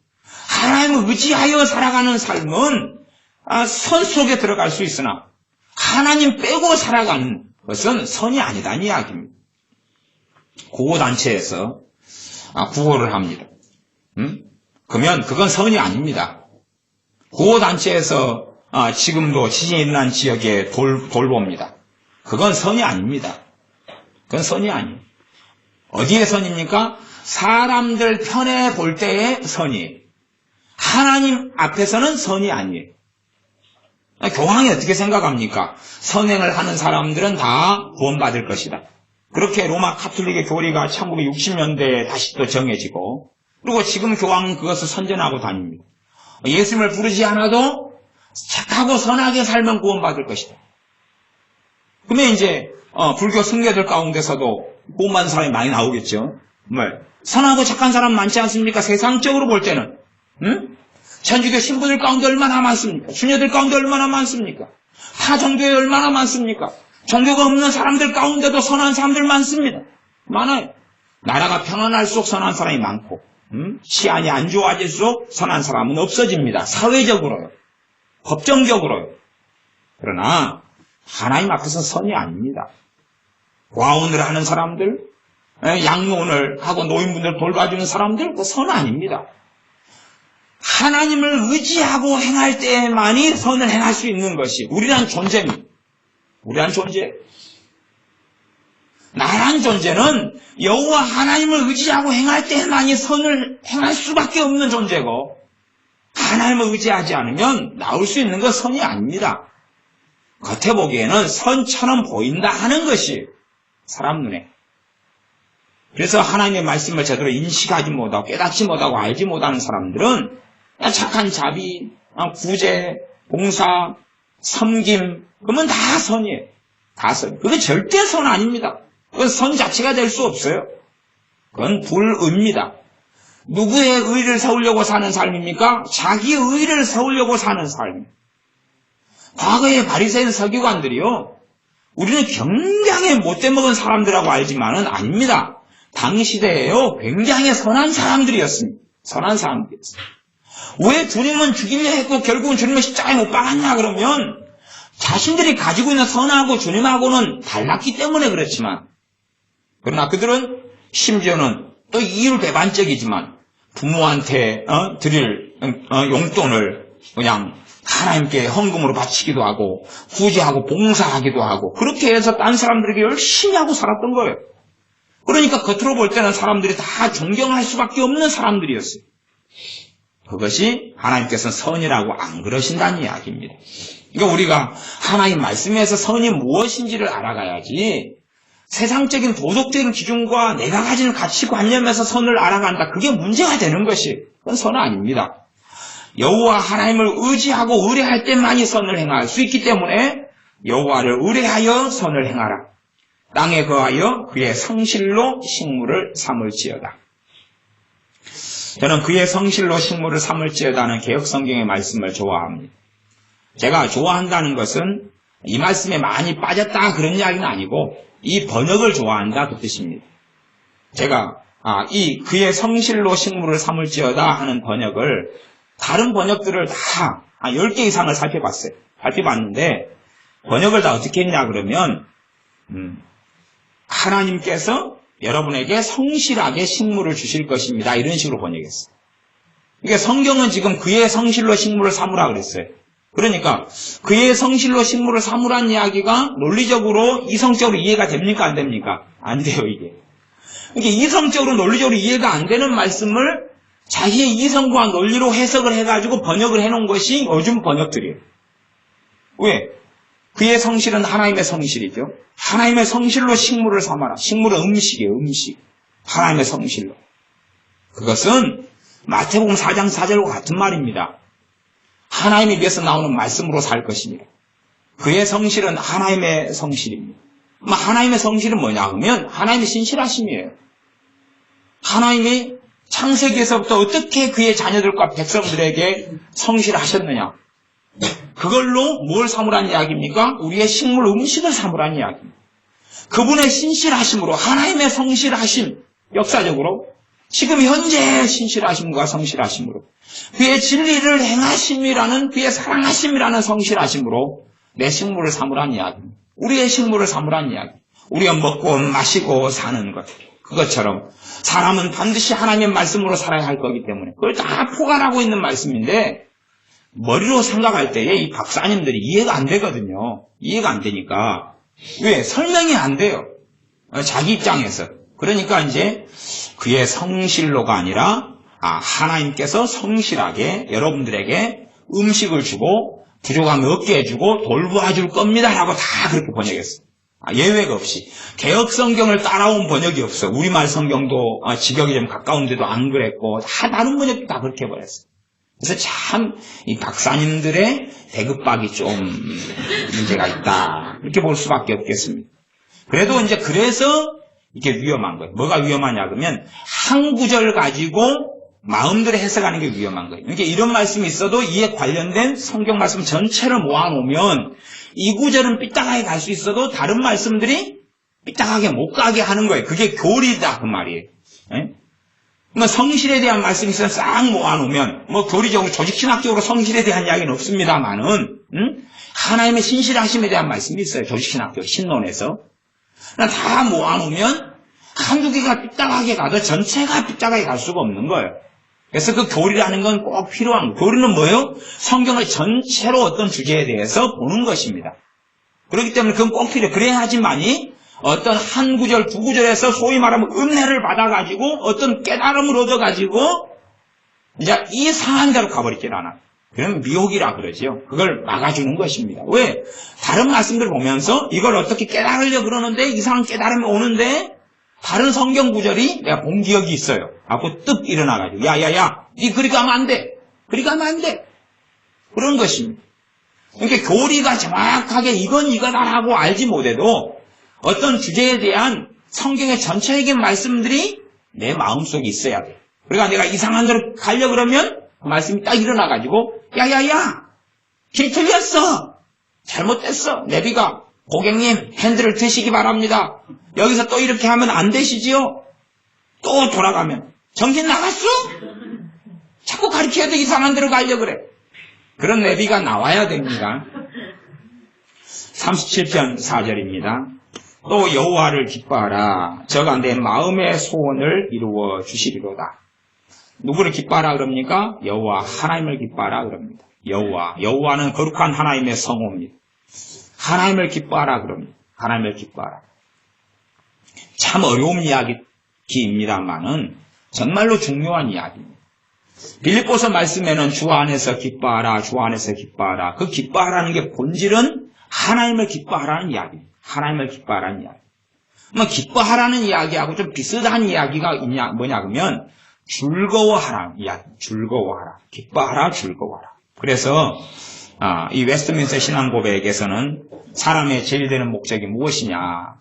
하나님을 의지하여 살아가는 삶은 선 속에 들어갈 수 있으나 하나님 빼고 살아가는 것은 선이 아니다는 이야기입니다. 구호단체에서 구호를 합니다. 그러면 그건 선이 아닙니다. 구호단체에서 지금도 지진이 일어난 지역에 돌봅니다. 그건 선이 아닙니다. 그건 선이 아니에요. 어디에 선입니까? 사람들 편에 볼 때의 선이에요. 하나님 앞에서는 선이 아니에요. 교황이 어떻게 생각합니까? 선행을 하는 사람들은 다 구원받을 것이다. 그렇게 로마 카톨릭의 교리가 1960년대에 다시 또 정해지고, 그리고 지금 교황은 그것을 선전하고 다닙니다. 예수님을 부르지 않아도 착하고 선하게 살면 구원받을 것이다. 그러면 이제 불교 승려들 가운데서도 구원받은 사람이 많이 나오겠죠. 선하고 착한 사람 많지 않습니까? 세상적으로 볼 때는. 천주교 신부들 가운데 얼마나 많습니까? 수녀들 가운데 얼마나 많습니까? 하종교에 얼마나 많습니까? 종교가 없는 사람들 가운데도 선한 사람들 많습니다. 많아요. 나라가 평안할수록 선한 사람이 많고, 치안이 안 좋아질수록 선한 사람은 없어집니다. 사회적으로요. 법정적으로요. 그러나 하나님 앞에서 선이 아닙니다. 과운을 하는 사람들, 양로원을 하고 노인분들 돌봐주는 사람들, 그 선 아닙니다. 하나님을 의지하고 행할 때만이 선을 행할 수 있는 것이 우리란 존재입니다. 우리란 존재. 나란 존재는 여호와 하나님을 의지하고 행할 때만이 선을 행할 수밖에 없는 존재고, 하나님을 의지하지 않으면 나올 수 있는 건 선이 아닙니다. 겉에 보기에는 선처럼 보인다 하는 것이 사람 눈에. 그래서 하나님의 말씀을 제대로 인식하지 못하고 깨닫지 못하고 알지 못하는 사람들은 착한 자비, 구제, 봉사, 섬김, 그러면 다 선이에요. 다 선. 그게 절대 선 아닙니다. 그건 선 자체가 될 수 없어요. 그건 불의입니다. 누구의 의를 세우려고 사는 삶입니까? 자기의 의를 세우려고 사는 삶입니다. 과거의 바리새인 서기관들이요, 우리는 굉장히 못돼 먹은 사람들이라고 알지만은 아닙니다. 당시대에요, 굉장히 선한 사람들이었습니다. 선한 사람들이었어요. 왜 주님은 죽이려 했고 결국은 주님은 십자가에 못 박았냐 그러면 자신들이 가지고 있는 선하고 주님하고는 달랐기 때문에 그렇지만, 그러나 그들은 심지어는 또 이율배반적이지만 부모한테 드릴 용돈을 그냥 하나님께 헌금으로 바치기도 하고 구제하고 봉사하기도 하고 그렇게 해서 딴 사람들에게 열심히 하고 살았던 거예요. 그러니까 겉으로 볼 때는 사람들이 다 존경할 수밖에 없는 사람들이었어요. 그것이 하나님께서는 선이라고 안 그러신다는 이야기입니다. 그러니까 우리가 하나님 말씀에서 선이 무엇인지를 알아가야지, 세상적인 도덕적인 기준과 내가 가지는 가치관념에서 선을 알아간다, 그게 문제가 되는 것이, 그건 선 아닙니다. 여호와 하나님을 의지하고 의뢰할 때만이 선을 행할 수 있기 때문에 여호와를 의뢰하여 선을 행하라. 땅에 거하여 그의 성실로 식물을 삼을지어다. 저는 그의 성실로 식물을 삼을지어다는 개역성경의 말씀을 좋아합니다. 제가 좋아한다는 것은 이 말씀에 많이 빠졌다 그런 이야기는 아니고 이 번역을 좋아한다 그 뜻입니다. 제가 이 그의 성실로 식물을 삼을지어다 하는 번역을 다른 번역들을 다 10개 이상을 살펴봤어요. 살펴봤는데 번역을 다 어떻게 했냐 그러면 하나님께서 여러분에게 성실하게 식물을 주실 것입니다. 이런 식으로 번역했어요. 그러니까 성경은 지금 그의 성실로 식물을 삼으라 그랬어요. 그러니까 그의 성실로 식물을 삼으란 이야기가 논리적으로 이성적으로 이해가 됩니까 안 됩니까? 안 돼요 이게. 그러니까 이성적으로 논리적으로 이해가 안 되는 말씀을 자기의 이성과 논리로 해석을 해가지고 번역을 해놓은 것이 요즘 번역들이에요. 왜? 그의 성실은 하나님의 성실이죠. 하나님의 성실로 식물을 삼아라. 식물은 음식이에요. 음식. 하나님의 성실로. 그것은 마태복음 4장 4절과 같은 말입니다. 하나님에 위해서 나오는 말씀으로 살 것입니다. 그의 성실은 하나님의 성실입니다. 하나님의 성실은 뭐냐 하면 하나님의 신실하심이에요. 하나님이 창세기에서부터 어떻게 그의 자녀들과 백성들에게 성실하셨느냐. 그걸로 뭘 삼으란 이야기입니까? 우리의 식물 음식을 삼으란 이야기입니다. 그분의 신실하심으로 하나님의 성실하심 역사적으로 지금 현재의 신실하심과 성실하심으로 그의 진리를 행하심이라는 그의 사랑하심이라는 성실하심으로 내 식물을 삼으란 이야기입니다. 우리의 식물을 삼으란 이야기. 우리가 먹고 마시고 사는 것. 그것처럼 사람은 반드시 하나님의 말씀으로 살아야 할 거기 때문에 그걸 다 포괄하고 있는 말씀인데 머리로 생각할 때에 이 박사님들이 이해가 안 되거든요. 이해가 안 되니까. 왜? 설명이 안 돼요. 자기 입장에서. 그러니까 이제 그의 성실로가 아니라 하나님께서 성실하게 여러분들에게 음식을 주고 부족함이 없게 해주고 돌보아줄 겁니다 라고 다 그렇게 번역했어요. 예외가 없이. 개역성경을 따라온 번역이 없어요. 우리말 성경도 직역이 좀 가까운데도 안 그랬고 다 다른 번역도 다 그렇게 해버렸어요. 그래서 참 이 박사님들의 대급박이 좀 문제가 있다 이렇게 볼 수밖에 없겠습니다. 그래도 이제 그래서 이게 위험한 거예요. 뭐가 위험하냐 그러면 한 구절 가지고 마음대로 해석하는 게 위험한 거예요. 그러니까 이런 말씀이 있어도 이에 관련된 성경 말씀 전체를 모아놓으면 이 구절은 삐딱하게 갈 수 있어도 다른 말씀들이 삐딱하게 못 가게 하는 거예요. 그게 교리다 그 말이에요. 성실에 대한 말씀이 있어서 싹 모아놓으면 교리적으로 조직신학적으로 성실에 대한 이야기는 없습니다만은 하나님의 신실하심에 대한 말씀이 있어요. 조직신학적 신론에서. 다 모아놓으면 한두 개가 삐딱하게 가도 전체가 삐딱하게 갈 수가 없는 거예요. 그래서 그 교리라는 건 꼭 필요한 거예요. 교리는 뭐예요? 성경을 전체로 어떤 주제에 대해서 보는 것입니다. 그렇기 때문에 그건 꼭 필요해요. 그래야지만이 어떤 한 구절, 두 구절에서 소위 말하면 은혜를 받아가지고 어떤 깨달음을 얻어가지고 이제 이상한 대로 가버리질 않아. 그럼 미혹이라 그러죠. 그걸 막아주는 것입니다. 왜? 다른 말씀들 보면서 이걸 어떻게 깨달으려고 그러는데 이상한 깨달음이 오는데 다른 성경 구절이 내가 본 기억이 있어요. 하고 뜩 일어나가지고 야야야 니 그리 가면 안 돼. 그리 가면 안 돼. 그런 것입니다. 그러니까 교리가 정확하게 이건 이거다라고 알지 못해도 어떤 주제에 대한 성경의 전체적인 말씀들이 내 마음속에 있어야 돼. 그러니까 내가 이상한 데로 가려고 그러면 그 말씀이 딱 일어나가지고 야야야 길 틀렸어. 잘못됐어. 내비가 고객님 핸들을 드시기 바랍니다. 여기서 또 이렇게 하면 안 되시지요? 또 돌아가면 정신 나갔어? 자꾸 가르쳐도 이상한 데로 가려고 그래. 그런 내비가 나와야 됩니다. 37편 4절입니다. 또 여호와를 기뻐하라. 저가 내 마음의 소원을 이루어 주시리로다. 누구를 기뻐하라 그럽니까? 여호와 하나님을 기뻐하라 그럽니다. 여호와는 거룩한 하나님의 성호입니다. 하나님을 기뻐하라 그럽니다. 하나님을 기뻐하라. 참 어려운 이야기입니다만은 정말로 중요한 이야기입니다. 빌립보서 말씀에는 주 안에서 기뻐하라, 주 안에서 기뻐하라. 그 기뻐하라는 게 본질은 하나님을 기뻐하라는 이야기입니다. 하나님을 기뻐하라는 이야기. 기뻐하라는 이야기하고 좀 비슷한 이야기가 뭐냐 그러면 즐거워하라. 즐거워하라. 기뻐하라, 즐거워하라. 그래서 이 웨스트민스터 신앙고백에서는 사람의 제일 되는 목적이 무엇이냐?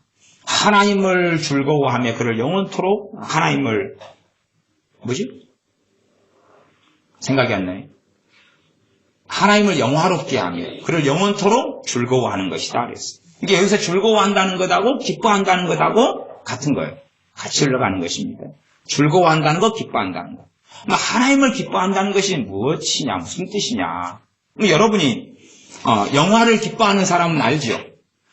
하나님을 즐거워하며 그를 영원토록 하나님을 생각이 안 나요. 하나님을 영화롭게 하며 그를 영원토록 즐거워하는 것이다 그랬어요. 이게 여기서 즐거워한다는 것하고 기뻐한다는 것하고 같은 거예요. 같이 흘러가는 것입니다. 즐거워한다는 것, 기뻐한다는 것. 하나님을 기뻐한다는 것이 무엇이냐, 무슨 뜻이냐. 여러분이 영화를 기뻐하는 사람은 알죠?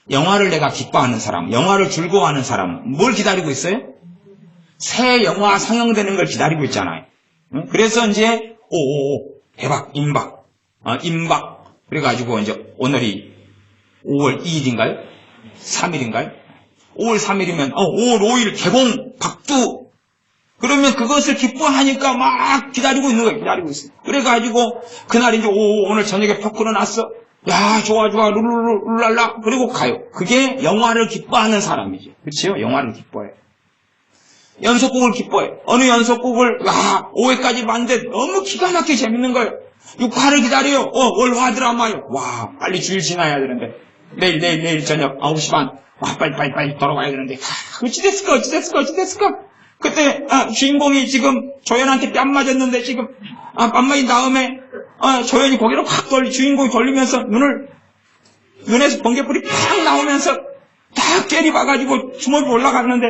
영화를 내가 기뻐하는 사람, 영화를 즐거워하는 사람은 뭘 기다리고 있어요? 새 영화 상영되는 걸 기다리고 있잖아요. 그래서 이제 대박, 임박. 그래가지고 이제 오늘이 5월 2일인가요? 3일인가요? 5월 3일이면 5월 5일 개봉 박두. 그러면 그것을 기뻐하니까 막 기다리고 있는 거예요. 기다리고 있어요. 그래가지고 그날 이제 오늘 저녁에 표크로 났어. 야, 좋아, 룰랄라. 그리고 가요. 그게 영화를 기뻐하는 사람이죠. 그렇죠? 영화를 기뻐해요. 연속곡을 기뻐해요. 어느 연속곡을 5회까지 봤는데 너무 기가 막히게 재밌는 거예요. 6화를 기다려요. 월화 드라마요. 와, 빨리 주일 지나야 되는데. 내일 저녁 9시 반. 와, 빨리 돌아와야 되는데. 어찌 됐을까? 그때, 주인공이 지금 조연한테 뺨 맞았는데 지금, 뺨 맞은 다음에, 조연이 고개를 확 주인공이 돌리면서 눈에서 번개불이 팍 나오면서 딱 때리봐가지고 주먹이 올라갔는데,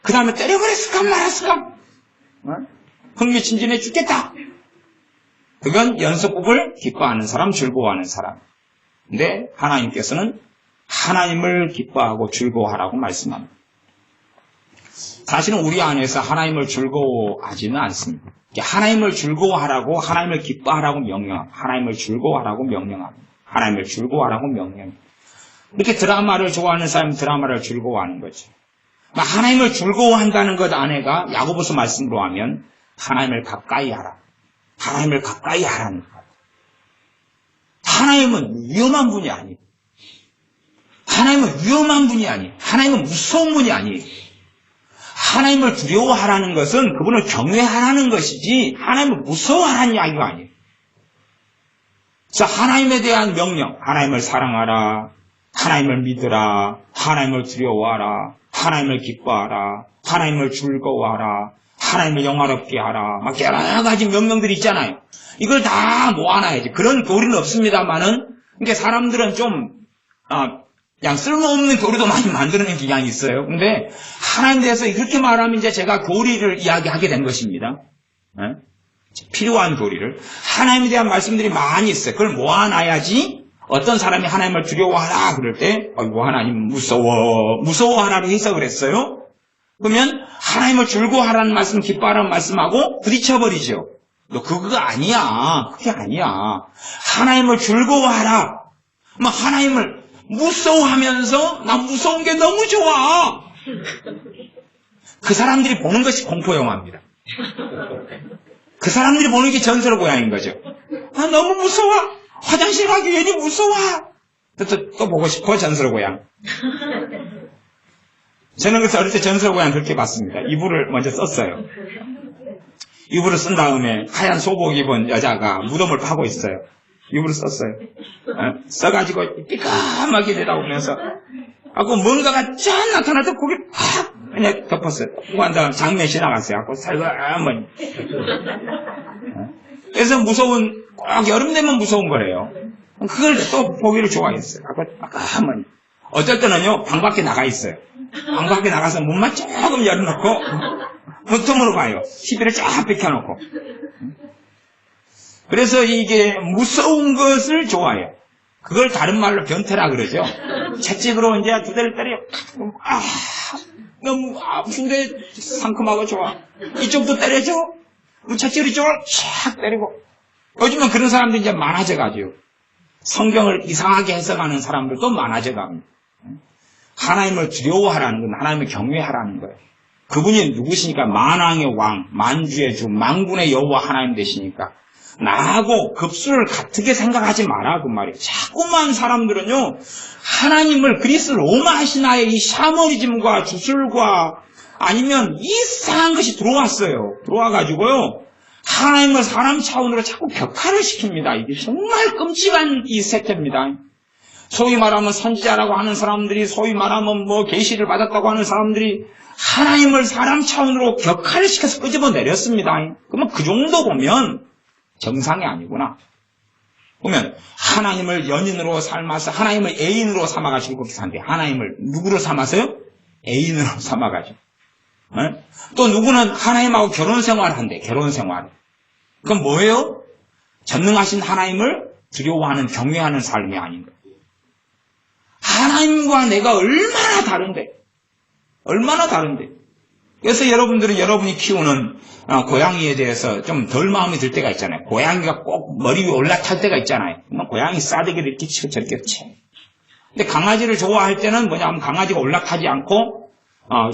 그 다음에 때려버렸을까 말았을까? 흥미진진해 죽겠다. 그건 연속곡을 기뻐하는 사람, 즐거워하는 사람. 근데 하나님께서는 하나님을 기뻐하고 즐거워하라고 말씀합니다. 사실은 우리 안에서 하나님을 즐거워하지는 않습니다. 하나님을 즐거워하라고, 하나님을 기뻐하라고 명령합니다. 하나님을 즐거워하라고 명령합니다. 하나님을 즐거워하라고 명령합니다. 이렇게 드라마를 좋아하는 사람은 드라마를 즐거워하는 거죠. 하나님을 즐거워한다는 것 안에가 야고보서 말씀으로 하면 하나님을 가까이 하라. 하나님을 가까이 하라는 것. 하나님은 위험한 분이 아니에요. 하나님은 무서운 분이 아니에요. 하나님을 두려워하라는 것은 그분을 경외하라는 것이지 하나님을 무서워하라는 이야기가 아니에요. 그래서 하나님에 대한 명령, 하나님을 사랑하라, 하나님을 믿으라, 하나님을 두려워하라, 하나님을 기뻐하라, 하나님을 즐거워하라, 하나님을 영화롭게 하라. 막 여러 가지 명령들이 있잖아요. 이걸 다 모아놔야지. 그런 교리는 없습니다만은, 이게 사람들은 좀, 그냥 쓸모없는 교리도 많이 만드는 경향이 있어요. 근데, 하나님에 대해서 그렇게 말하면 이제 제가 교리를 이야기하게 된 것입니다. 필요한 교리를. 하나님에 대한 말씀들이 많이 있어요. 그걸 모아놔야지, 어떤 사람이 하나님을 두려워하라 그럴 때, 하나님 무서워하라고 해석을 했어요. 그러면 하나님을 즐거워하라는 말씀, 기뻐하라는 말씀하고 부딪혀버리죠. 너 그거 아니야. 그게 아니야. 하나님을 즐거워하라. 하나님을 무서워하면서 나 무서운 게 너무 좋아. 그 사람들이 보는 것이 공포영화입니다. 그 사람들이 보는 게 전설의 고향인 거죠. 너무 무서워. 화장실 가기 괜히 무서워. 또 보고 싶어, 전설의 고향. 저는 그래서 어릴 때 전설의 고향 그렇게 봤습니다. 이불을 먼저 썼어요. 이불을 쓴 다음에 하얀 소복 입은 여자가 무덤을 파고 있어요. 이불을 썼어요. 써가지고 삐까맣게 내다보면서 뭔가가 짠 나타날 때 고개를 팍 그냥 덮었어요. 그 다음 장면이 지나갔어요. 살벌한 그래서 꼭 여름 되면 무서운 거래요. 그걸 또 보기를 좋아했어요. 한번. 어떨 때는요, 방 밖에 나가 있어요. 방 밖에 나가서 문만 조금 열어놓고, 문틈으로 봐요. TV를 쫙 비켜놓고. 그래서 이게 무서운 것을 좋아해요. 그걸 다른 말로 변태라 그러죠. 채찍으로 이제 두 대를 때려. 너무 아픈데 상큼하고 좋아. 이쪽도 때려줘. 채찍으로 이쪽을 촥 때리고. 요즘은 그런 사람들이 이제 많아져가지고. 성경을 이상하게 해석하는 사람들도 많아져갑니다. 하나님을 두려워하라는 건 하나님을 경외하라는 거예요. 그분이 누구시니까? 만왕의 왕, 만주의 주, 만군의 여호와 하나님 되시니까 나하고 급수를 같게 생각하지 마라 그 말이에요. 자꾸만 사람들은요 하나님을 그리스 로마 신화의 이 샤머니즘과 주술과 아니면 이상한 것이 들어왔어요. 들어와가지고요. 하나님을 사람 차원으로 자꾸 격화를 시킵니다. 이게 정말 끔찍한 이 세태입니다. 소위 말하면 선지자라고 하는 사람들이, 소위 말하면 뭐 계시를 받았다고 하는 사람들이 하나님을 사람 차원으로 격화를 시켜서 끄집어 내렸습니다. 그러면 그 정도 보면 정상이 아니구나. 보면 하나님을 연인으로 삼아서 하나님을 애인으로 삼아가지고 그렇게 산대. 하나님을 누구로 삼아서요? 애인으로 삼아가지고. 또 누구는 하나님하고 결혼생활을 한대. 결혼생활. 그건 뭐예요? 전능하신 하나님을 두려워하는 경외하는 삶이 아닌가. 하나님과 내가 얼마나 다른데. 얼마나 다른데. 그래서 여러분들은 여러분이 키우는 고양이에 대해서 좀 덜 마음이 들 때가 있잖아요. 고양이가 꼭 머리 위에 올라탈 때가 있잖아요. 고양이 싸대기를 이렇게 치고 저렇게 쳐. 근데 강아지를 좋아할 때는 뭐냐면 강아지가 올라타지 않고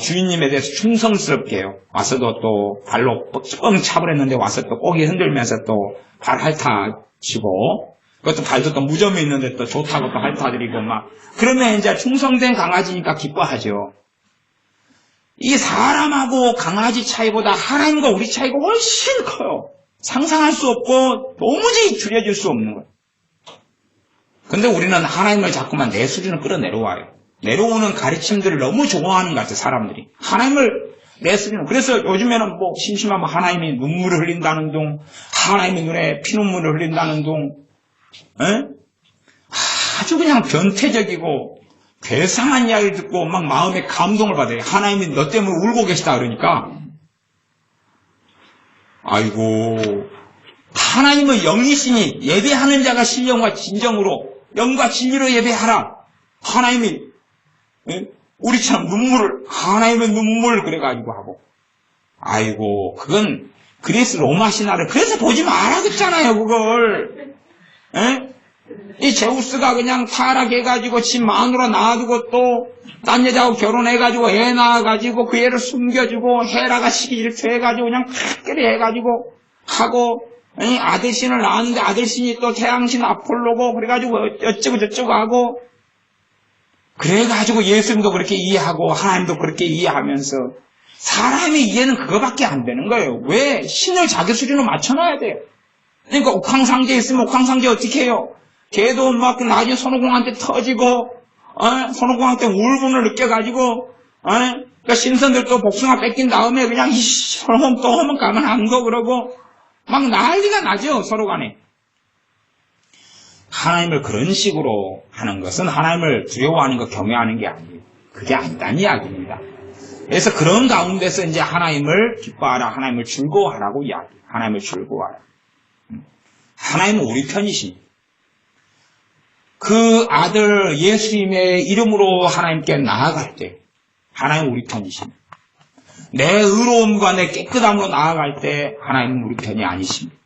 주인님에 대해서 충성스럽게 해요. 와서도 또 발로 뻥 차버렸는데 와서 또 고개 흔들면서 또 발 핥아치고, 그것도 발도 또 무좀이 있는데 또 좋다고 또 핥아드리고 막. 그러면 이제 충성된 강아지니까 기뻐하죠. 이 사람하고 강아지 차이보다 하나님과 우리 차이가 훨씬 커요. 상상할 수 없고 도무지 줄여질 수 없는 거예요. 근데 우리는 하나님을 자꾸만 내 수준을 끌어내려와요. 내려오는 가르침들을 너무 좋아하는 것 같아요, 사람들이. 하나님을 내 수준으로. 그래서 요즘에는 뭐 심심하면 하나님이 눈물을 흘린다는 둥, 하나님이 눈에 피눈물을 흘린다는 둥, 아주 그냥 변태적이고 괴상한 이야기를 듣고 막 마음에 감동을 받아요. 하나님이 너 때문에 울고 계시다 그러니까. 아이고, 하나님의 영이시니 예배하는 자가 신령과 진정으로 영과 진리로 예배하라. 하나님이 우리처럼 눈물을, 하나님의 눈물 그래가지고 하고. 아이고, 그건 그리스 로마 신화를 그래서 보지 말아줬잖아요, 그걸. 이 제우스가 그냥 타락해가지고 집 마누라 낳아두고 또 딴 여자하고 결혼해가지고 애 낳아가지고 그 애를 숨겨주고 헤라가 시기 질투해가지고 그냥 특별히 해가지고 하고, 아들신을 낳았는데 아들신이 또 태양신 아폴로고 그래가지고 어쩌고 저쩌고 하고, 그래가지고 예수님도 그렇게 이해하고 하나님도 그렇게 이해하면서 사람의 이해는 그거밖에 안 되는 거예요. 왜? 신을 자기 수준으로 맞춰놔야 돼요. 그러니까 옥황상제 있으면 옥황상제 어떻게 해요? 걔도 막 나중에 손오공한테 터지고, 손오공한테 울분을 느껴가지고, 그러니까 신선들도 복숭아 뺏긴 다음에 그냥 손오공 또 하면 가만 안 거 그러고 막 난리가 나죠, 서로 간에. 하나님을 그런 식으로 하는 것은 하나님을 두려워하는 것, 경외하는 게 아니에요. 그게 아니다는 이야기입니다. 그래서 그런 가운데서 이제 하나님을 기뻐하라, 하나님을 즐거워하라고 이야기해요. 하나님을 즐거워하라. 하나님은 우리 편이십니다. 그 아들 예수님의 이름으로 하나님께 나아갈 때 하나님은 우리 편이십니다. 내 의로움과 내 깨끗함으로 나아갈 때 하나님은 우리 편이 아니십니다.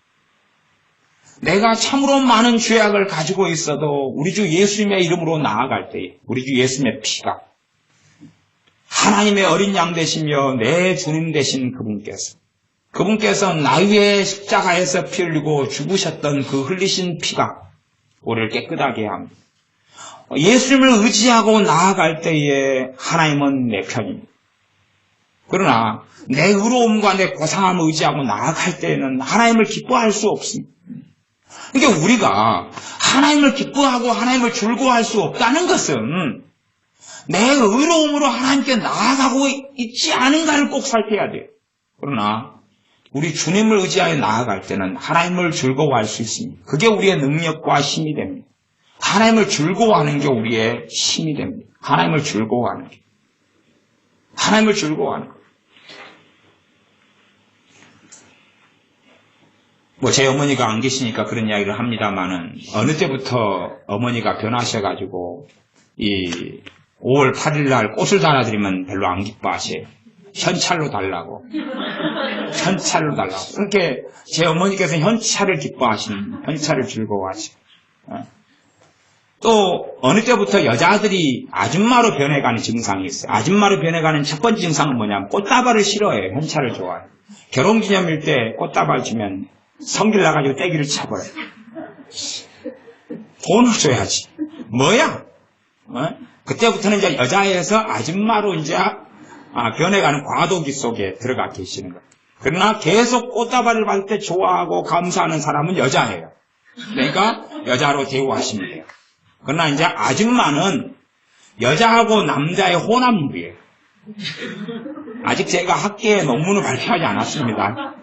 내가 참으로 많은 죄악을 가지고 있어도 우리 주 예수님의 이름으로 나아갈 때 우리 주 예수님의 피가 하나님의 어린 양 되시며 내 주님 되신 그분께서 나 위에 십자가에서 피 흘리고 죽으셨던 그 흘리신 피가 우리를 깨끗하게 합니다. 예수님을 의지하고 나아갈 때에 하나님은 내 편입니다. 그러나 내 의로움과 내 고상함을 의지하고 나아갈 때에는 하나님을 기뻐할 수 없습니다. 그러니까 우리가 하나님을 기뻐하고 하나님을 즐거워할 수 없다는 것은 내 의로움으로 하나님께 나아가고 있지 않은가를 꼭 살펴야 돼요. 그러나 우리 주님을 의지하여 나아갈 때는 하나님을 즐거워할 수 있습니다. 그게 우리의 능력과 힘이 됩니다. 하나님을 즐거워하는 게 우리의 힘이 됩니다. 하나님을 즐거워하는 게. 하나님을 즐거워하는 것. 뭐 제 어머니가 안 계시니까 그런 이야기를 합니다만은 어느 때부터 어머니가 변하셔가지고 이 5월 8일 날 꽃을 달아드리면 별로 안 기뻐하세요. 현찰로 달라고. 현찰로 달라고. 그렇게 제 어머니께서 현찰을 기뻐하시는, 현찰을 즐거워하시고. 또 어느 때부터 여자들이 아줌마로 변해가는 증상이 있어요. 아줌마로 변해가는 첫 번째 증상은 뭐냐면 꽃다발을 싫어해요. 현찰을 좋아해요. 결혼기념일 때 꽃다발 주면 성질 나가지고 떼기를 차버려요. 돈을 줘야지. 뭐야? 그때부터는 이제 여자에서 아줌마로 이제 변해가는 과도기 속에 들어가 계시는 거예요. 그러나 계속 꽃다발을 받을 때 좋아하고 감사하는 사람은 여자예요. 그러니까 여자로 대우하시면 돼요. 그러나 이제 아줌마는 여자하고 남자의 혼합물이에요. 아직 제가 학계에 논문을 발표하지 않았습니다.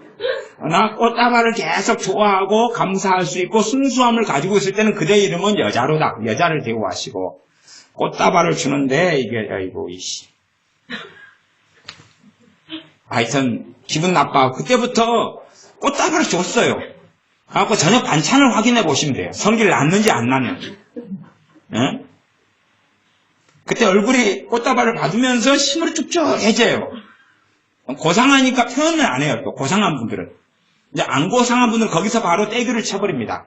그러나 꽃다발을 계속 좋아하고 감사할 수 있고 순수함을 가지고 있을 때는 그대 이름은 여자로다. 여자를 대우하시고 꽃다발을 주는데 이게 아이고 이씨. 하여튼 기분 나빠. 그때부터 꽃다발을 줬어요. 그래갖고 저녁 반찬을 확인해 보시면 돼요. 성기를 났는지 안 나면. 네? 그때 얼굴이 꽃다발을 받으면서 심으로 쭉쭉해져요. 고상하니까 표현을 안 해요. 또 고상한 분들은. 이제 안 고상한 분들은 거기서 바로 떼기를 쳐버립니다.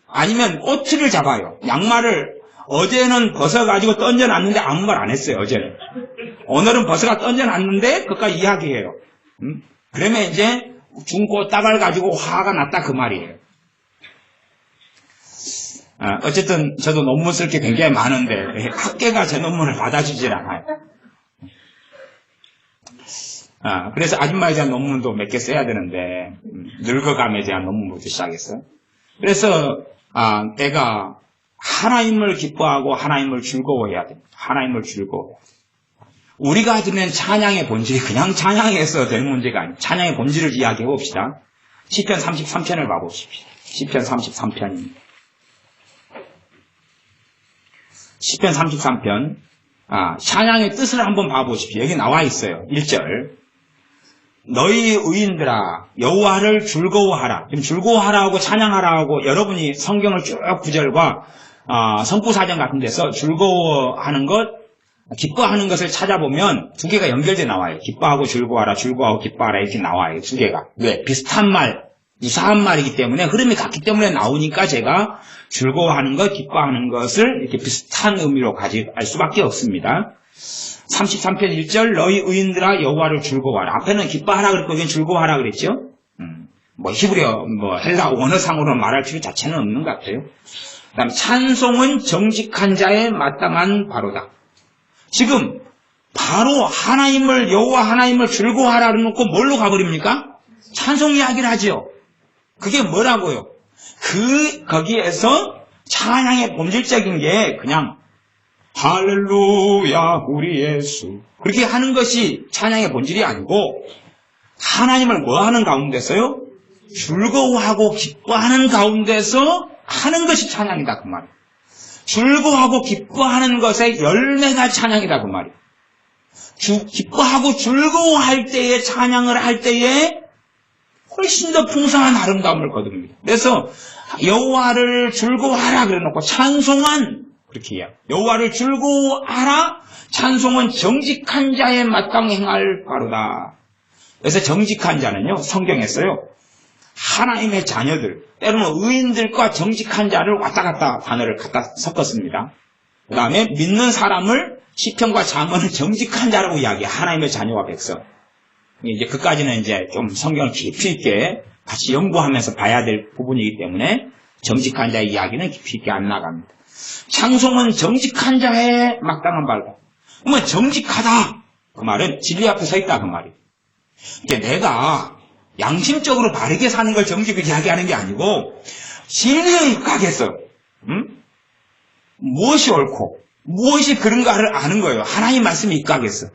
아니면 꼬투리를 잡아요. 양말을 어제는 벗어가지고 던져놨는데 아무 말 안 했어요. 어제는. 오늘은 벗어가 던져놨는데 그것까지 이야기해요. 그러면 이제 중꽃다발 가지고 화가 났다 그 말이에요. 어쨌든 저도 논문 쓸 게 굉장히 많은데 학계가 제 논문을 받아주질 않아요. 그래서 아줌마에 대한 논문도 몇 개 써야 되는데 늙어감에 대한 논문부터 시작했어요. 그래서 내가 하나님을 기뻐하고 하나님을 즐거워해야 됩니다. 하나님을 즐거워해야 돼요. 우리가 드리는 찬양의 본질이 그냥 찬양해서 될 문제가 아니에요. 찬양의 본질을 이야기해 봅시다. 시편 33편을 봐보십시오. 시편 33편입니다. 시편 33편 찬양의 뜻을 한번 봐보십시오. 여기 나와 있어요. 1절 너희 의인들아 여호와를 즐거워하라. 지금 즐거워하라 하고 찬양하라 하고 여러분이 성경을 쭉 구절과 성부사전 같은 데서 즐거워하는 것 기뻐하는 것을 찾아보면 두 개가 연결돼 나와요. 기뻐하고 즐거워하라, 즐거워하고 기뻐하라 이렇게 나와요. 두 개가. 왜? 비슷한 말, 유사한 말이기 때문에 흐름이 같기 때문에 나오니까 제가 즐거워하는 것, 기뻐하는 것을 이렇게 비슷한 의미로 가져갈 수밖에 없습니다. 33편 1절 너희 의인들아 여호와를 즐거워하라. 앞에는 기뻐하라 그랬고 여기는 즐거워하라 그랬죠. 히브리어 헬라 원어상으로 말할 필요 자체는 없는 것 같아요. 그 다음 찬송은 정직한 자의 마땅한 바로다. 지금 바로 하나님을 여호와 하나님을 즐거워하라 그러놓고 뭘로 가버립니까? 찬송 이야기를 하죠. 그게 뭐라고요? 거기에서 찬양의 본질적인 게 그냥 할렐루야 우리 예수 그렇게 하는 것이 찬양의 본질이 아니고 하나님을 뭐 하는 가운데서요? 즐거워하고 기뻐하는 가운데서 하는 것이 찬양이다 그 말이에요. 즐거워하고 기뻐하는 것의 열매가 찬양이다 그 말이에요. 기뻐하고 즐거워할 때에 찬양을 할 때에 훨씬 더 풍성한 아름다움을 거둡니다. 그래서 여호와를 즐거워하라 그래놓고 찬송은 그렇게 해요. 여호와를 즐거워하라 찬송은 정직한 자의 마땅히 행할 바로다. 그래서 정직한 자는요 성경에서요 하나님의 자녀들 때로는 의인들과 정직한 자를 왔다 갔다 단어를 갖다 섞었습니다. 그 다음에 믿는 사람을 시편과 잠언은 정직한 자라고 이야기해요. 하나님의 자녀와 백성. 이제 그까지는 이제 좀 성경을 깊이 있게 같이 연구하면서 봐야 될 부분이기 때문에 정직한 자의 이야기는 깊이 있게 안 나갑니다. 찬송은 정직한 자의 마땅한 바로다. 그러면 정직하다 그 말은 진리 앞에 서 있다 그 말이에요. 그러니까 내가 양심적으로 바르게 사는 걸 정직을 이야기하는 게 아니고 진리에 입각해서 무엇이 옳고 무엇이 그런가를 아는 거예요. 하나님 말씀에 입각해서.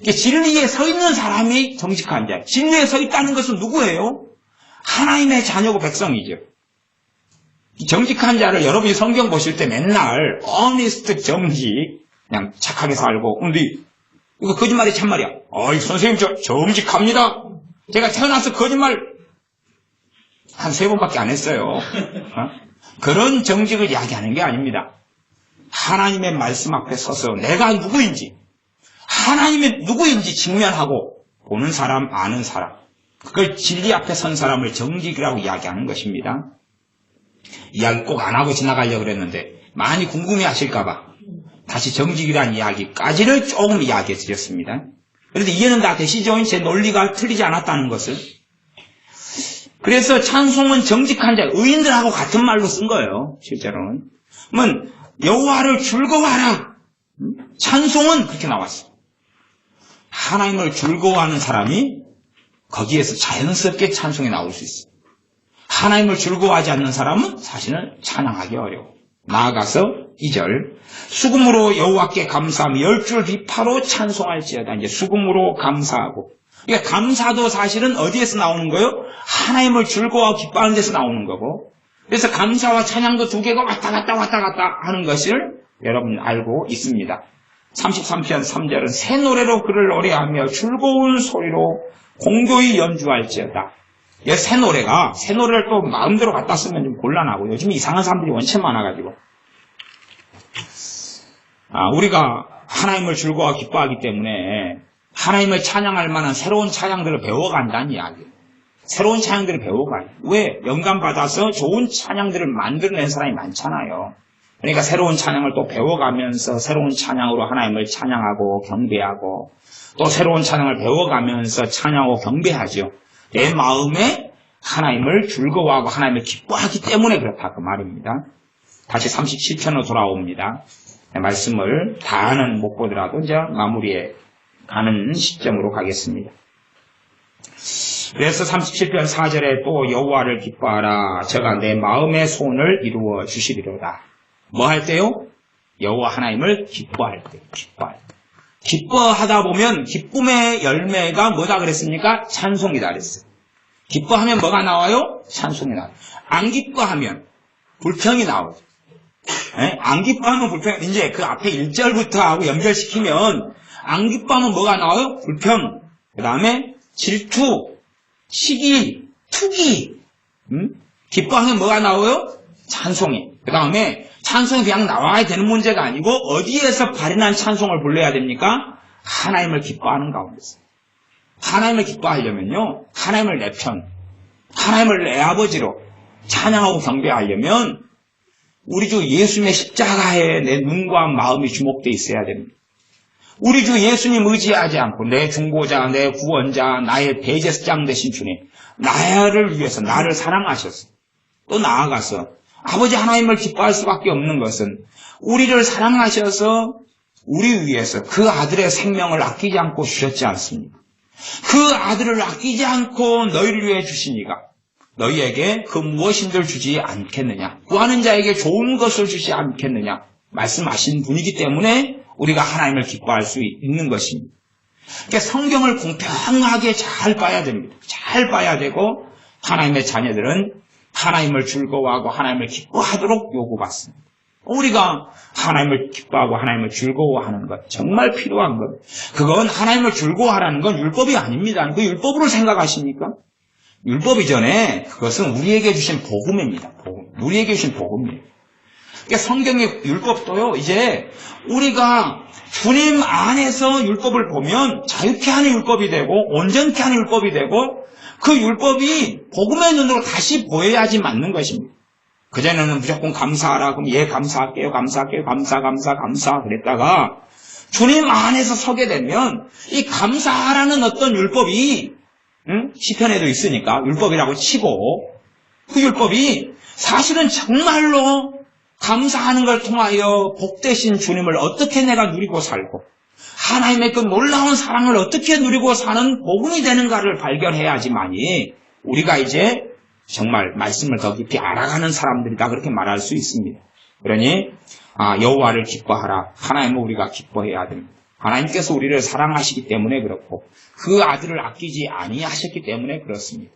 진리에 서 있는 사람이 정직한 자예요. 진리에 서 있다는 것은 누구예요? 하나님의 자녀고 백성이죠. 정직한 자를 여러분이 성경 보실 때 맨날 어니스트 정직 그냥 착하게 살고 근데 이거 거짓말이 참말이야. 선생님 저 정직합니다. 제가 태어나서 거짓말 한 3번밖에 안 했어요. 그런 정직을 이야기하는 게 아닙니다. 하나님의 말씀 앞에 서서 내가 누구인지 하나님이 누구인지 직면하고 보는 사람 아는 사람 그걸 진리 앞에 선 사람을 정직이라고 이야기하는 것입니다. 이야기 꼭 안 하고 지나가려고 그랬는데 많이 궁금해하실까 봐 다시 정직이라는 이야기까지를 조금 이야기해 드렸습니다. 그런데 이해는 다 되시죠? 제 논리가 틀리지 않았다는 것을. 그래서 찬송은 정직한 자, 의인들하고 같은 말로 쓴 거예요. 실제로는. 그러면 여호와를 즐거워하라. 찬송은 그렇게 나왔어. 하나님을 즐거워하는 사람이 거기에서 자연스럽게 찬송이 나올 수 있어요. 하나님을 즐거워하지 않는 사람은 사실은 찬양하기 어려워. 나아가서 2절 수금으로 여호와께 감사하며 열줄 비파로 찬송할지어다. 이제 수금으로 감사하고, 그러니까 감사도 사실은 어디에서 나오는 거예요? 하나님을 즐거워하고 기뻐하는 데서 나오는 거고, 그래서 감사와 찬양도 두 개가 왔다 갔다 하는 것을 여러분 알고 있습니다. 33편 3절은 새 노래로 그를 노래하며 즐거운 소리로 공교히 연주할지어다. 새 노래를 또 마음대로 갖다 쓰면 좀 곤란하고, 요즘 이상한 사람들이 원체 많아가지고, 우리가 하나님을 즐거워 기뻐하기 때문에 하나님을 찬양할 만한 새로운 찬양들을 배워간다는 이야기예요. 새로운 찬양들을 배워가요. 왜? 영감받아서 좋은 찬양들을 만들어낸 사람이 많잖아요. 그러니까 새로운 찬양을 또 배워가면서 새로운 찬양으로 하나님을 찬양하고 경배하고, 또 새로운 찬양을 배워가면서 찬양하고 경배하죠. 내 마음에 하나님을 즐거워하고 하나님을 기뻐하기 때문에 그렇다 그 말입니다. 다시 37편으로 돌아옵니다. 말씀을 다는 못 보더라도 이제 마무리에 가는 시점으로 가겠습니다. 그래서 37편 4절에 또 여호와를 기뻐하라. 저가 내 마음의 소원을 이루어 주시리로다. 뭐 할 때요? 여호와 하나님을 기뻐할 때. 기뻐하다 보면 기쁨의 열매가 뭐다 그랬습니까? 찬송이다 그랬어요. 기뻐하면 뭐가 나와요? 찬송이 나와요. 안 기뻐하면 불평이 나오죠. 안 기뻐하면 불평, 이제 그 앞에 1절부터 하고 연결시키면 안 기뻐하면 뭐가 나와요? 불평, 그 다음에 질투, 시기, 투기. 기뻐하면 뭐가 나와요? 찬송이. 그 다음에 찬송이 그냥 나와야 되는 문제가 아니고 어디에서 발현한 찬송을 불러야 됩니까? 하나님을 기뻐하는 가운데서. 하나님을 기뻐하려면요, 하나님을 내 편, 하나님을 내 아버지로 찬양하고 경배하려면 우리 주 예수님의 십자가에 내 눈과 마음이 주목되어 있어야 됩니다. 우리 주 예수님 의지하지 않고 내 중보자, 내 구원자, 나의 대제사장 되신 주님, 나를 위해서 나를 사랑하셔서 또 나아가서 아버지 하나님을 기뻐할 수밖에 없는 것은 우리를 사랑하셔서 우리 위해서 그 아들의 생명을 아끼지 않고 주셨지 않습니까? 그 아들을 아끼지 않고 너희를 위해 주시니까 너희에게 그 무엇인들 주지 않겠느냐, 구하는 자에게 좋은 것을 주지 않겠느냐 말씀하신 분이기 때문에 우리가 하나님을 기뻐할 수 있는 것입니다. 그러니까 성경을 공평하게 잘 봐야 됩니다. 잘 봐야 되고 하나님의 자녀들은 하나님을 즐거워하고 하나님을 기뻐하도록 요구받습니다. 우리가 하나님을 기뻐하고 하나님을 즐거워하는 것 정말 필요한 것. 그건 하나님을 즐거워하라는 건 율법이 아닙니다. 그 율법으로 생각하십니까? 율법 이전에 그것은 우리에게 주신 복음입니다. 우리에게 주신 복음이에요. 그러니까 성경의 율법도요, 이제 우리가 주님 안에서 율법을 보면 자유케 하는 율법이 되고 온전케 하는 율법이 되고 그 율법이 복음의 눈으로 다시 보여야지 맞는 것입니다. 그전에는 무조건 감사하라. 그럼 예, 감사할게요. 감사 그랬다가 주님 안에서 서게 되면 이 감사하라는 어떤 율법이 시편에도 있으니까 율법이라고 치고 그 율법이 사실은 정말로 감사하는 걸 통하여 복되신 주님을 어떻게 내가 누리고 살고 하나님의 그 놀라운 사랑을 어떻게 누리고 사는 복음이 되는가를 발견해야지만이 우리가 이제 정말 말씀을 더 깊이 알아가는 사람들이다 그렇게 말할 수 있습니다. 그러니 여호와를 기뻐하라. 하나님은 우리가 기뻐해야 됩니다. 하나님께서 우리를 사랑하시기 때문에 그렇고 그 아들을 아끼지 아니하셨기 때문에 그렇습니다.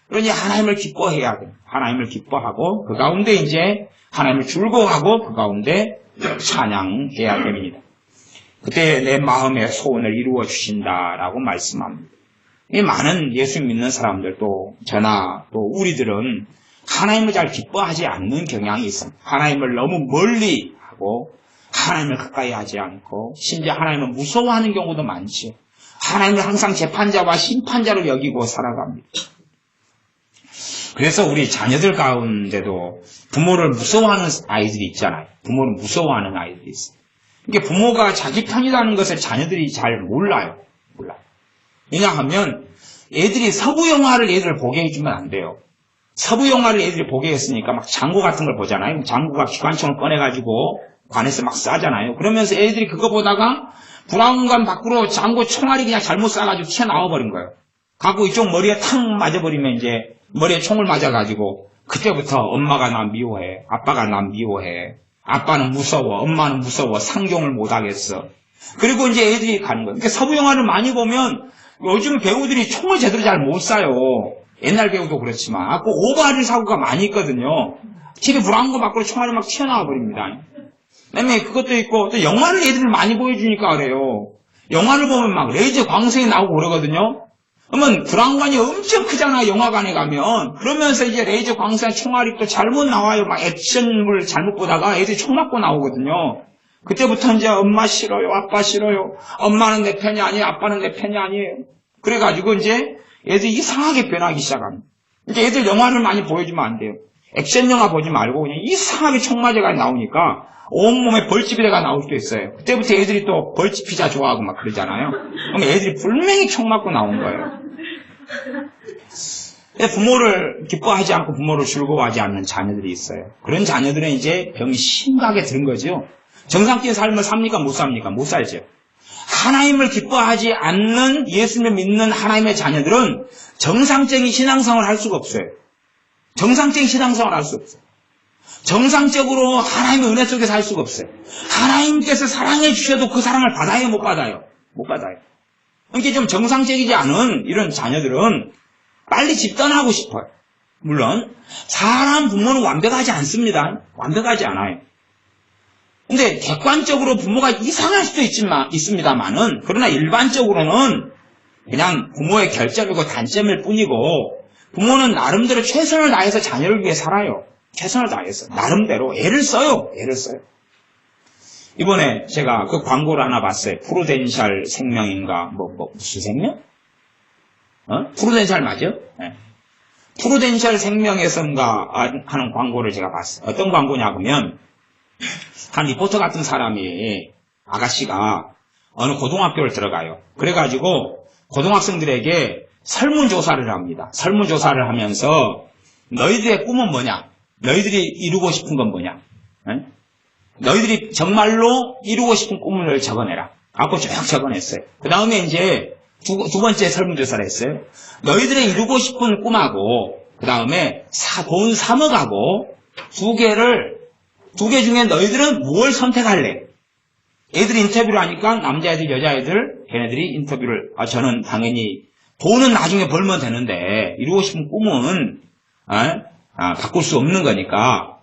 그러니 하나님을 기뻐해야 됩니다. 하나님을 기뻐하고 그 가운데 이제 하나님을 즐거워하고 그 가운데 찬양해야 됩니다. 그때 내 마음의 소원을 이루어 주신다라고 말씀합니다. 이 많은 예수 믿는 사람들도 저나 또 우리들은 하나님을 잘 기뻐하지 않는 경향이 있습니다. 하나님을 너무 멀리 하고 하나님을 가까이 하지 않고 심지어 하나님을 무서워하는 경우도 많죠. 하나님을 항상 재판자와 심판자로 여기고 살아갑니다. 그래서 우리 자녀들 가운데도 부모를 무서워하는 아이들이 있잖아요. 부모를 무서워하는 아이들이 있어요. 이게 부모가 자기 편이라는 것을 자녀들이 잘 몰라요. 왜냐하면 애들이 서부 영화를 애들 보게 해주면 안 돼요. 서부 영화를 애들이 보게 했으니까 막 장구 같은 걸 보잖아요. 장구가 기관총을 꺼내가지고 관에서 막 쏴잖아요. 그러면서 애들이 그거 보다가 브라운관 밖으로 장고 총알이 그냥 잘못 쏴가지고 튀어나와 버린 거예요. 갖고 이쪽 머리에 탁 맞아버리면 이제 머리에 총을 맞아가지고 그때부터 엄마가 나 미워해. 아빠가 나 미워해. 아빠는 무서워. 엄마는 무서워. 상종을 못하겠어. 그리고 이제 애들이 가는 거예요. 그러니까 서부 영화를 많이 보면 요즘 배우들이 총을 제대로 잘 못 쏴요. 옛날 배우도 그렇지만. 그 오버할 사고가 많이 있거든요. TV 브라운관 밖으로 총알이 막 튀어나와 버립니다. 그다음에 그것도 있고 또 영화를 애들이 많이 보여주니까 그래요. 영화를 보면 막 레이저 광선이 나오고 그러거든요. 그러면 브라운관이 엄청 크잖아, 영화관에 가면. 그러면서 이제 레이저 광선 총알이 또 잘못 나와요. 막 액션물 잘못 보다가 애들이 총 맞고 나오거든요. 그때부터 이제 엄마 싫어요, 아빠 싫어요. 엄마는 내 편이 아니에요, 아빠는 내 편이 아니에요. 그래가지고 이제 애들이 이상하게 변하기 시작합니다. 이제 애들 영화를 많이 보여주면 안 돼요. 액션 영화 보지 말고 그냥 이상하게 총 맞아가 나오니까 온몸에 벌집이 돼가 나올 수도 있어요. 그때부터 애들이 또 벌집 피자 좋아하고 막 그러잖아요. 그럼 애들이 분명히 총 맞고 나온 거예요. 부모를 기뻐하지 않고 부모를 즐거워하지 않는 자녀들이 있어요. 그런 자녀들은 이제 병이 심하게 든 거죠. 정상적인 삶을 삽니까? 못 삽니까? 못 살죠. 하나님을 기뻐하지 않는 예수님을 믿는 하나님의 자녀들은 정상적인 신앙생활을 할 수가 없어요. 정상적인 신앙생활을 할 수 없어요. 정상적으로 하나님의 은혜 속에 살 수가 없어요. 하나님께서 사랑해 주셔도 그 사랑을 받아요? 못 받아요? 못 받아요. 그러니까 좀 정상적이지 않은 이런 자녀들은 빨리 집 떠나고 싶어요. 물론 사람 부모는 완벽하지 않습니다. 완벽하지 않아요. 근데 객관적으로 부모가 이상할 수도 있습니다만은 그러나 일반적으로는 그냥 부모의 결점이고 단점일 뿐이고 부모는 나름대로 최선을 다해서 자녀를 위해 살아요. 최선을 다해서 나름대로 애를 써요. 애를 써요. 이번에 제가 그 광고를 하나 봤어요. 프루덴셜 생명인가 무슨 생명? 프루덴셜 맞죠? 네. 프루덴셜 생명에선가 하는 광고를 제가 봤어요. 어떤 광고냐면 한 리포터 같은 사람이 아가씨가 어느 고등학교를 들어가요. 그래가지고 고등학생들에게 설문조사를 합니다. 설문조사를 하면서 너희들의 꿈은 뭐냐? 너희들이 이루고 싶은 건 뭐냐? 네? 너희들이 정말로 이루고 싶은 꿈을 적어내라. 하고 쭉 적어냈어요. 그 다음에 이제 두 번째 설문조사를 했어요. 너희들의 이루고 싶은 꿈하고 그 다음에 돈 3억하고 두 개 중에 너희들은 뭘 선택할래? 애들이 인터뷰를 하니까 남자애들, 여자애들, 걔네들이 인터뷰를 저는 당연히 돈은 나중에 벌면 되는데 이루고 싶은 꿈은 바꿀 수 없는 거니까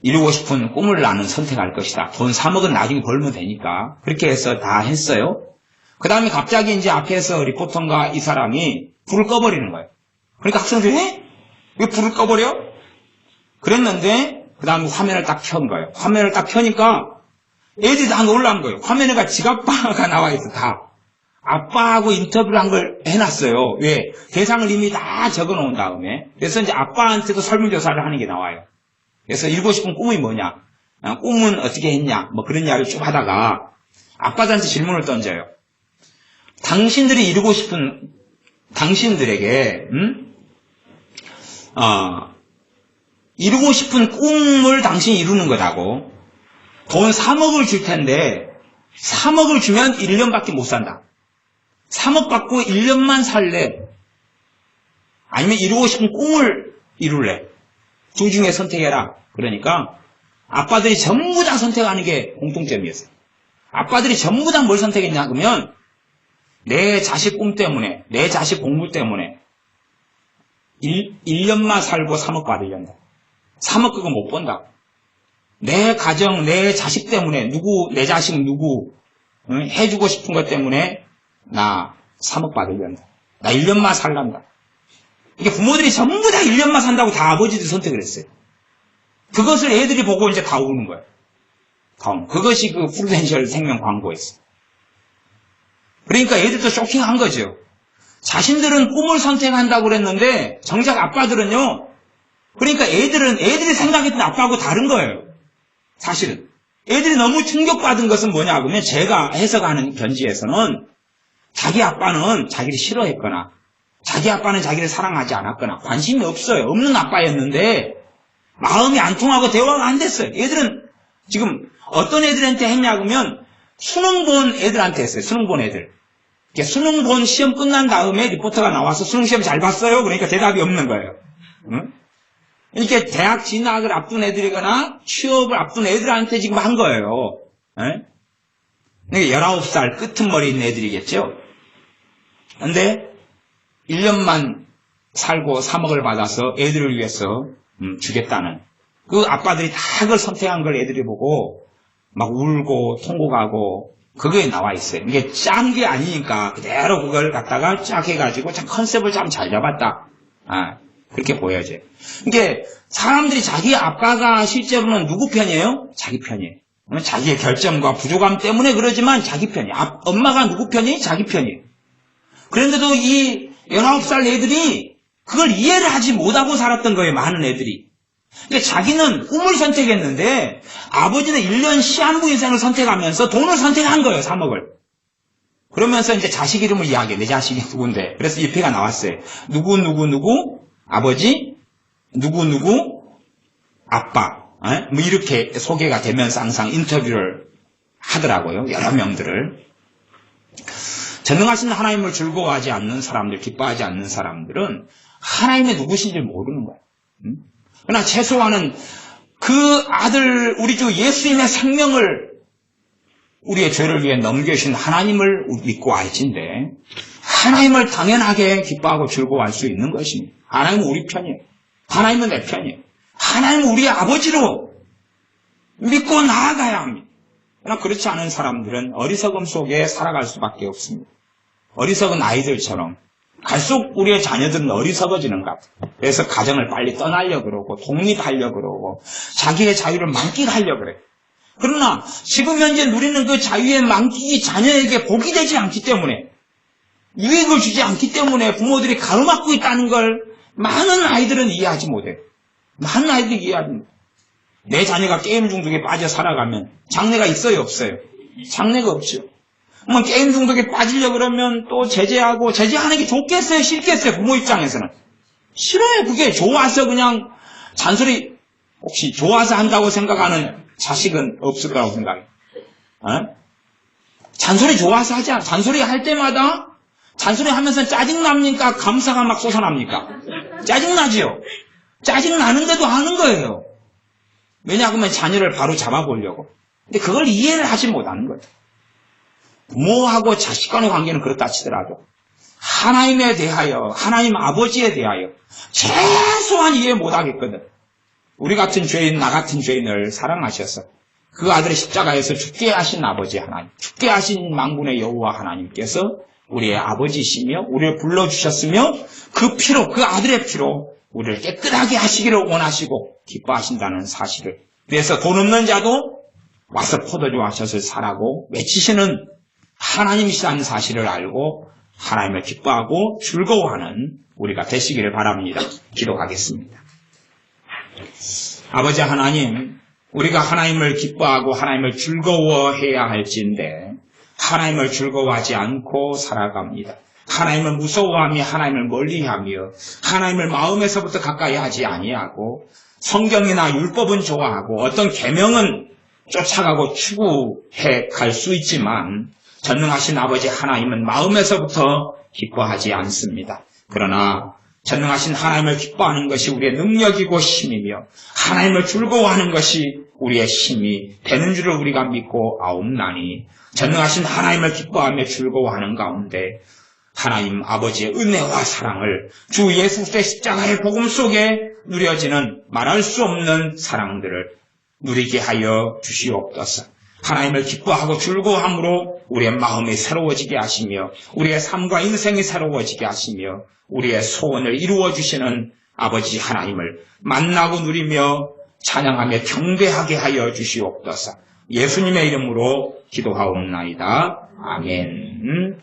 이루고 싶은 꿈을 나는 선택할 것이다. 돈 3억은 나중에 벌면 되니까 그렇게 해서 다 했어요. 그 다음에 갑자기 이제 앞에서 리포터인가 이 사람이 불을 꺼버리는 거예요. 그러니까 학생들이 왜 불을 꺼버려? 그랬는데 그 다음에 화면을 딱 켠 거예요. 화면을 딱 켜니까 애들이 다 놀란 거예요. 화면에가 지갑바가 나와 있어. 다. 아빠하고 인터뷰를 한 걸 해놨어요. 왜? 대상을 이미 다 적어놓은 다음에. 그래서 이제 아빠한테도 설문조사를 하는 게 나와요. 그래서 이루고 싶은 꿈이 뭐냐? 꿈은 어떻게 했냐? 뭐 그런 이야기를 쭉 하다가 아빠들한테 질문을 던져요. 당신들이 이루고 싶은, 당신들에게, 이루고 싶은 꿈을 당신이 이루는 거라고. 돈 3억을 줄 텐데 3억을 주면 1년밖에 못 산다. 3억 받고 1년만 살래? 아니면 이루고 싶은 꿈을 이룰래? 둘 중에 선택해라. 그러니까 아빠들이 전부 다 선택하는 게 공통점이었어요. 아빠들이 전부 다 뭘 선택했냐 그러면 내 자식 꿈 때문에, 내 자식 공부 때문에 1년만 살고 3억 받으려다. 3억 그거 못 번다. 내 가정, 내 자식 때문에 내 자식 누구 해주고 싶은 것 때문에 나 3억 받으려다. 나 1년만 살란다. 이게 부모들이 전부 다 1년만 산다고 다 아버지들이 선택을 했어요. 그것을 애들이 보고 이제 다 우는 거예요. 그것이 그 프루덴셜 생명 광고였어요. 그러니까 애들도 쇼킹한 거죠. 자신들은 꿈을 선택한다고 그랬는데 정작 아빠들은요. 그러니까 애들이 생각했던 아빠하고 다른 거예요. 사실은. 애들이 너무 충격받은 것은 뭐냐 하면 제가 해석하는 견지에서는 자기 아빠는 자기를 싫어했거나 자기 아빠는 자기를 사랑하지 않았거나 관심이 없어요. 없는 아빠였는데 마음이 안 통하고 대화가 안 됐어요. 애들은 지금 어떤 애들한테 했냐 그러면 수능 본 애들한테 했어요. 수능 본 애들. 수능 본 시험 끝난 다음에 리포터가 나와서 수능 시험 잘 봤어요? 그러니까 대답이 없는 거예요. 응? 이렇게 대학 진학을 앞둔 애들이거나 취업을 앞둔 애들한테 지금 한 거예요. 예? 19살 끄트머리 있는 애들이겠죠. 근데 1년만 살고 3억을 받아서 애들을 위해서 주겠다는 그 아빠들이 다 그걸 선택한 걸 애들이 보고 막 울고 통곡하고 그거에 나와 있어요. 이게 짠 게 아니니까 그대로 그걸 갖다가 쫙 해가지고 참 컨셉을 참 잘 잡았다. 그렇게 보여져요. 이게 사람들이 자기 아빠가 실제로는 누구 편이에요? 자기 편이에요. 자기의 결점과 부족함 때문에 그러지만 자기 편이에요. 엄마가 누구 편이에요? 자기 편이에요. 그런데도 이 19살 애들이 그걸 이해를 하지 못하고 살았던 거예요. 많은 애들이. 그러니까 자기는 꿈을 선택했는데 아버지는 1년 시한부 인생을 선택하면서 돈을 선택한 거예요. 3억을. 그러면서 이제 자식 이름을 이야기해. 내 자식이 누군데. 그래서 이 표가 나왔어요. 누구 아버지, 누구 아빠. 뭐 이렇게 소개가 되면서 항상 인터뷰를 하더라고요. 여러 명들을. 전능하신 하나님을 즐거워하지 않는 사람들, 기뻐하지 않는 사람들은 하나님의 누구신지 모르는 거예요. 그러나 최소한은 그 아들, 우리 주 예수님의 생명을 우리의 죄를 위해 넘겨주신 하나님을 믿고 알진데 하나님을 당연하게 기뻐하고 즐거워할 수 있는 것입니다. 하나님은 우리 편이에요. 하나님은 내 편이에요. 하나님은 우리의 아버지로 믿고 나아가야 합니다. 그러나 그렇지 않은 사람들은 어리석음 속에 살아갈 수밖에 없습니다. 어리석은 아이들처럼 갈수록 우리의 자녀들은 어리석어지는 것 같아요. 그래서 가정을 빨리 떠나려고 그러고 독립하려고 그러고 자기의 자유를 만끽하려고 그래요. 그러나 지금 현재 누리는 그 자유의 만끽이 자녀에게 복이 되지 않기 때문에 유익을 주지 않기 때문에 부모들이 가로막고 있다는 걸 많은 아이들은 이해하지 못해요. 많은 아이들이 이해하지 못해요. 내 자녀가 게임 중독에 빠져 살아가면 장래가 있어요, 없어요? 장래가 없죠. 뭐 게임 중독에 빠지려고 그러면 또 제재하는 게 좋겠어요, 싫겠어요? 부모 입장에서는 싫어요. 그게 좋아서 그냥 잔소리, 혹시 좋아서 한다고 생각하는 자식은 없을 거라고 생각해요. 잔소리 좋아서 하지 않아. 잔소리 할 때마다 잔소리 하면서 짜증납니까? 감사가 막 솟아납니까? 짜증나지요? 짜증나는데도 하는 거예요. 왜냐하면 자녀를 바로 잡아보려고. 근데 그걸 이해를 하지 못하는 거예요. 부모하고 자식 간의 관계는 그렇다 치더라도 하나님에 대하여, 하나님 아버지에 대하여 최소한 이해 못하겠거든. 우리 같은 죄인, 나 같은 죄인을 사랑하셔서 그 아들의 십자가에서 죽게 하신 아버지 하나님, 죽게 하신 만군의 여호와 하나님께서 우리의 아버지시며 우리를 불러주셨으며 그 피로, 그 아들의 피로 우리를 깨끗하게 하시기를 원하시고 기뻐하신다는 사실을, 그래서 돈 없는 자도 와서 포도주 마셔서 사라고 외치시는 하나님이시라는 사실을 알고 하나님을 기뻐하고 즐거워하는 우리가 되시기를 바랍니다. 기도하겠습니다. 아버지 하나님, 우리가 하나님을 기뻐하고 하나님을 즐거워해야 할진데 하나님을 즐거워하지 않고 살아갑니다. 하나님을 무서워하며 하나님을 멀리하며 하나님을 마음에서부터 가까이 하지 아니하고 성경이나 율법은 좋아하고 어떤 계명은 쫓아가고 추구해 갈 수 있지만 전능하신 아버지 하나님은 마음에서부터 기뻐하지 않습니다. 그러나 전능하신 하나님을 기뻐하는 것이 우리의 능력이고 힘이며 하나님을 즐거워하는 것이 우리의 힘이 되는 줄을 우리가 믿고 아옵나니 전능하신 하나님을 기뻐하며 즐거워하는 가운데 하나님 아버지의 은혜와 사랑을 주 예수 그리스도의 십자가의 복음 속에 누려지는 말할 수 없는 사랑들을 누리게 하여 주시옵소서. 하나님을 기뻐하고 즐거워함으로 우리의 마음이 새로워지게 하시며 우리의 삶과 인생이 새로워지게 하시며 우리의 소원을 이루어 주시는 아버지 하나님을 만나고 누리며 찬양하며 경배하게 하여 주시옵소서. 예수님의 이름으로 기도하옵나이다. 아멘.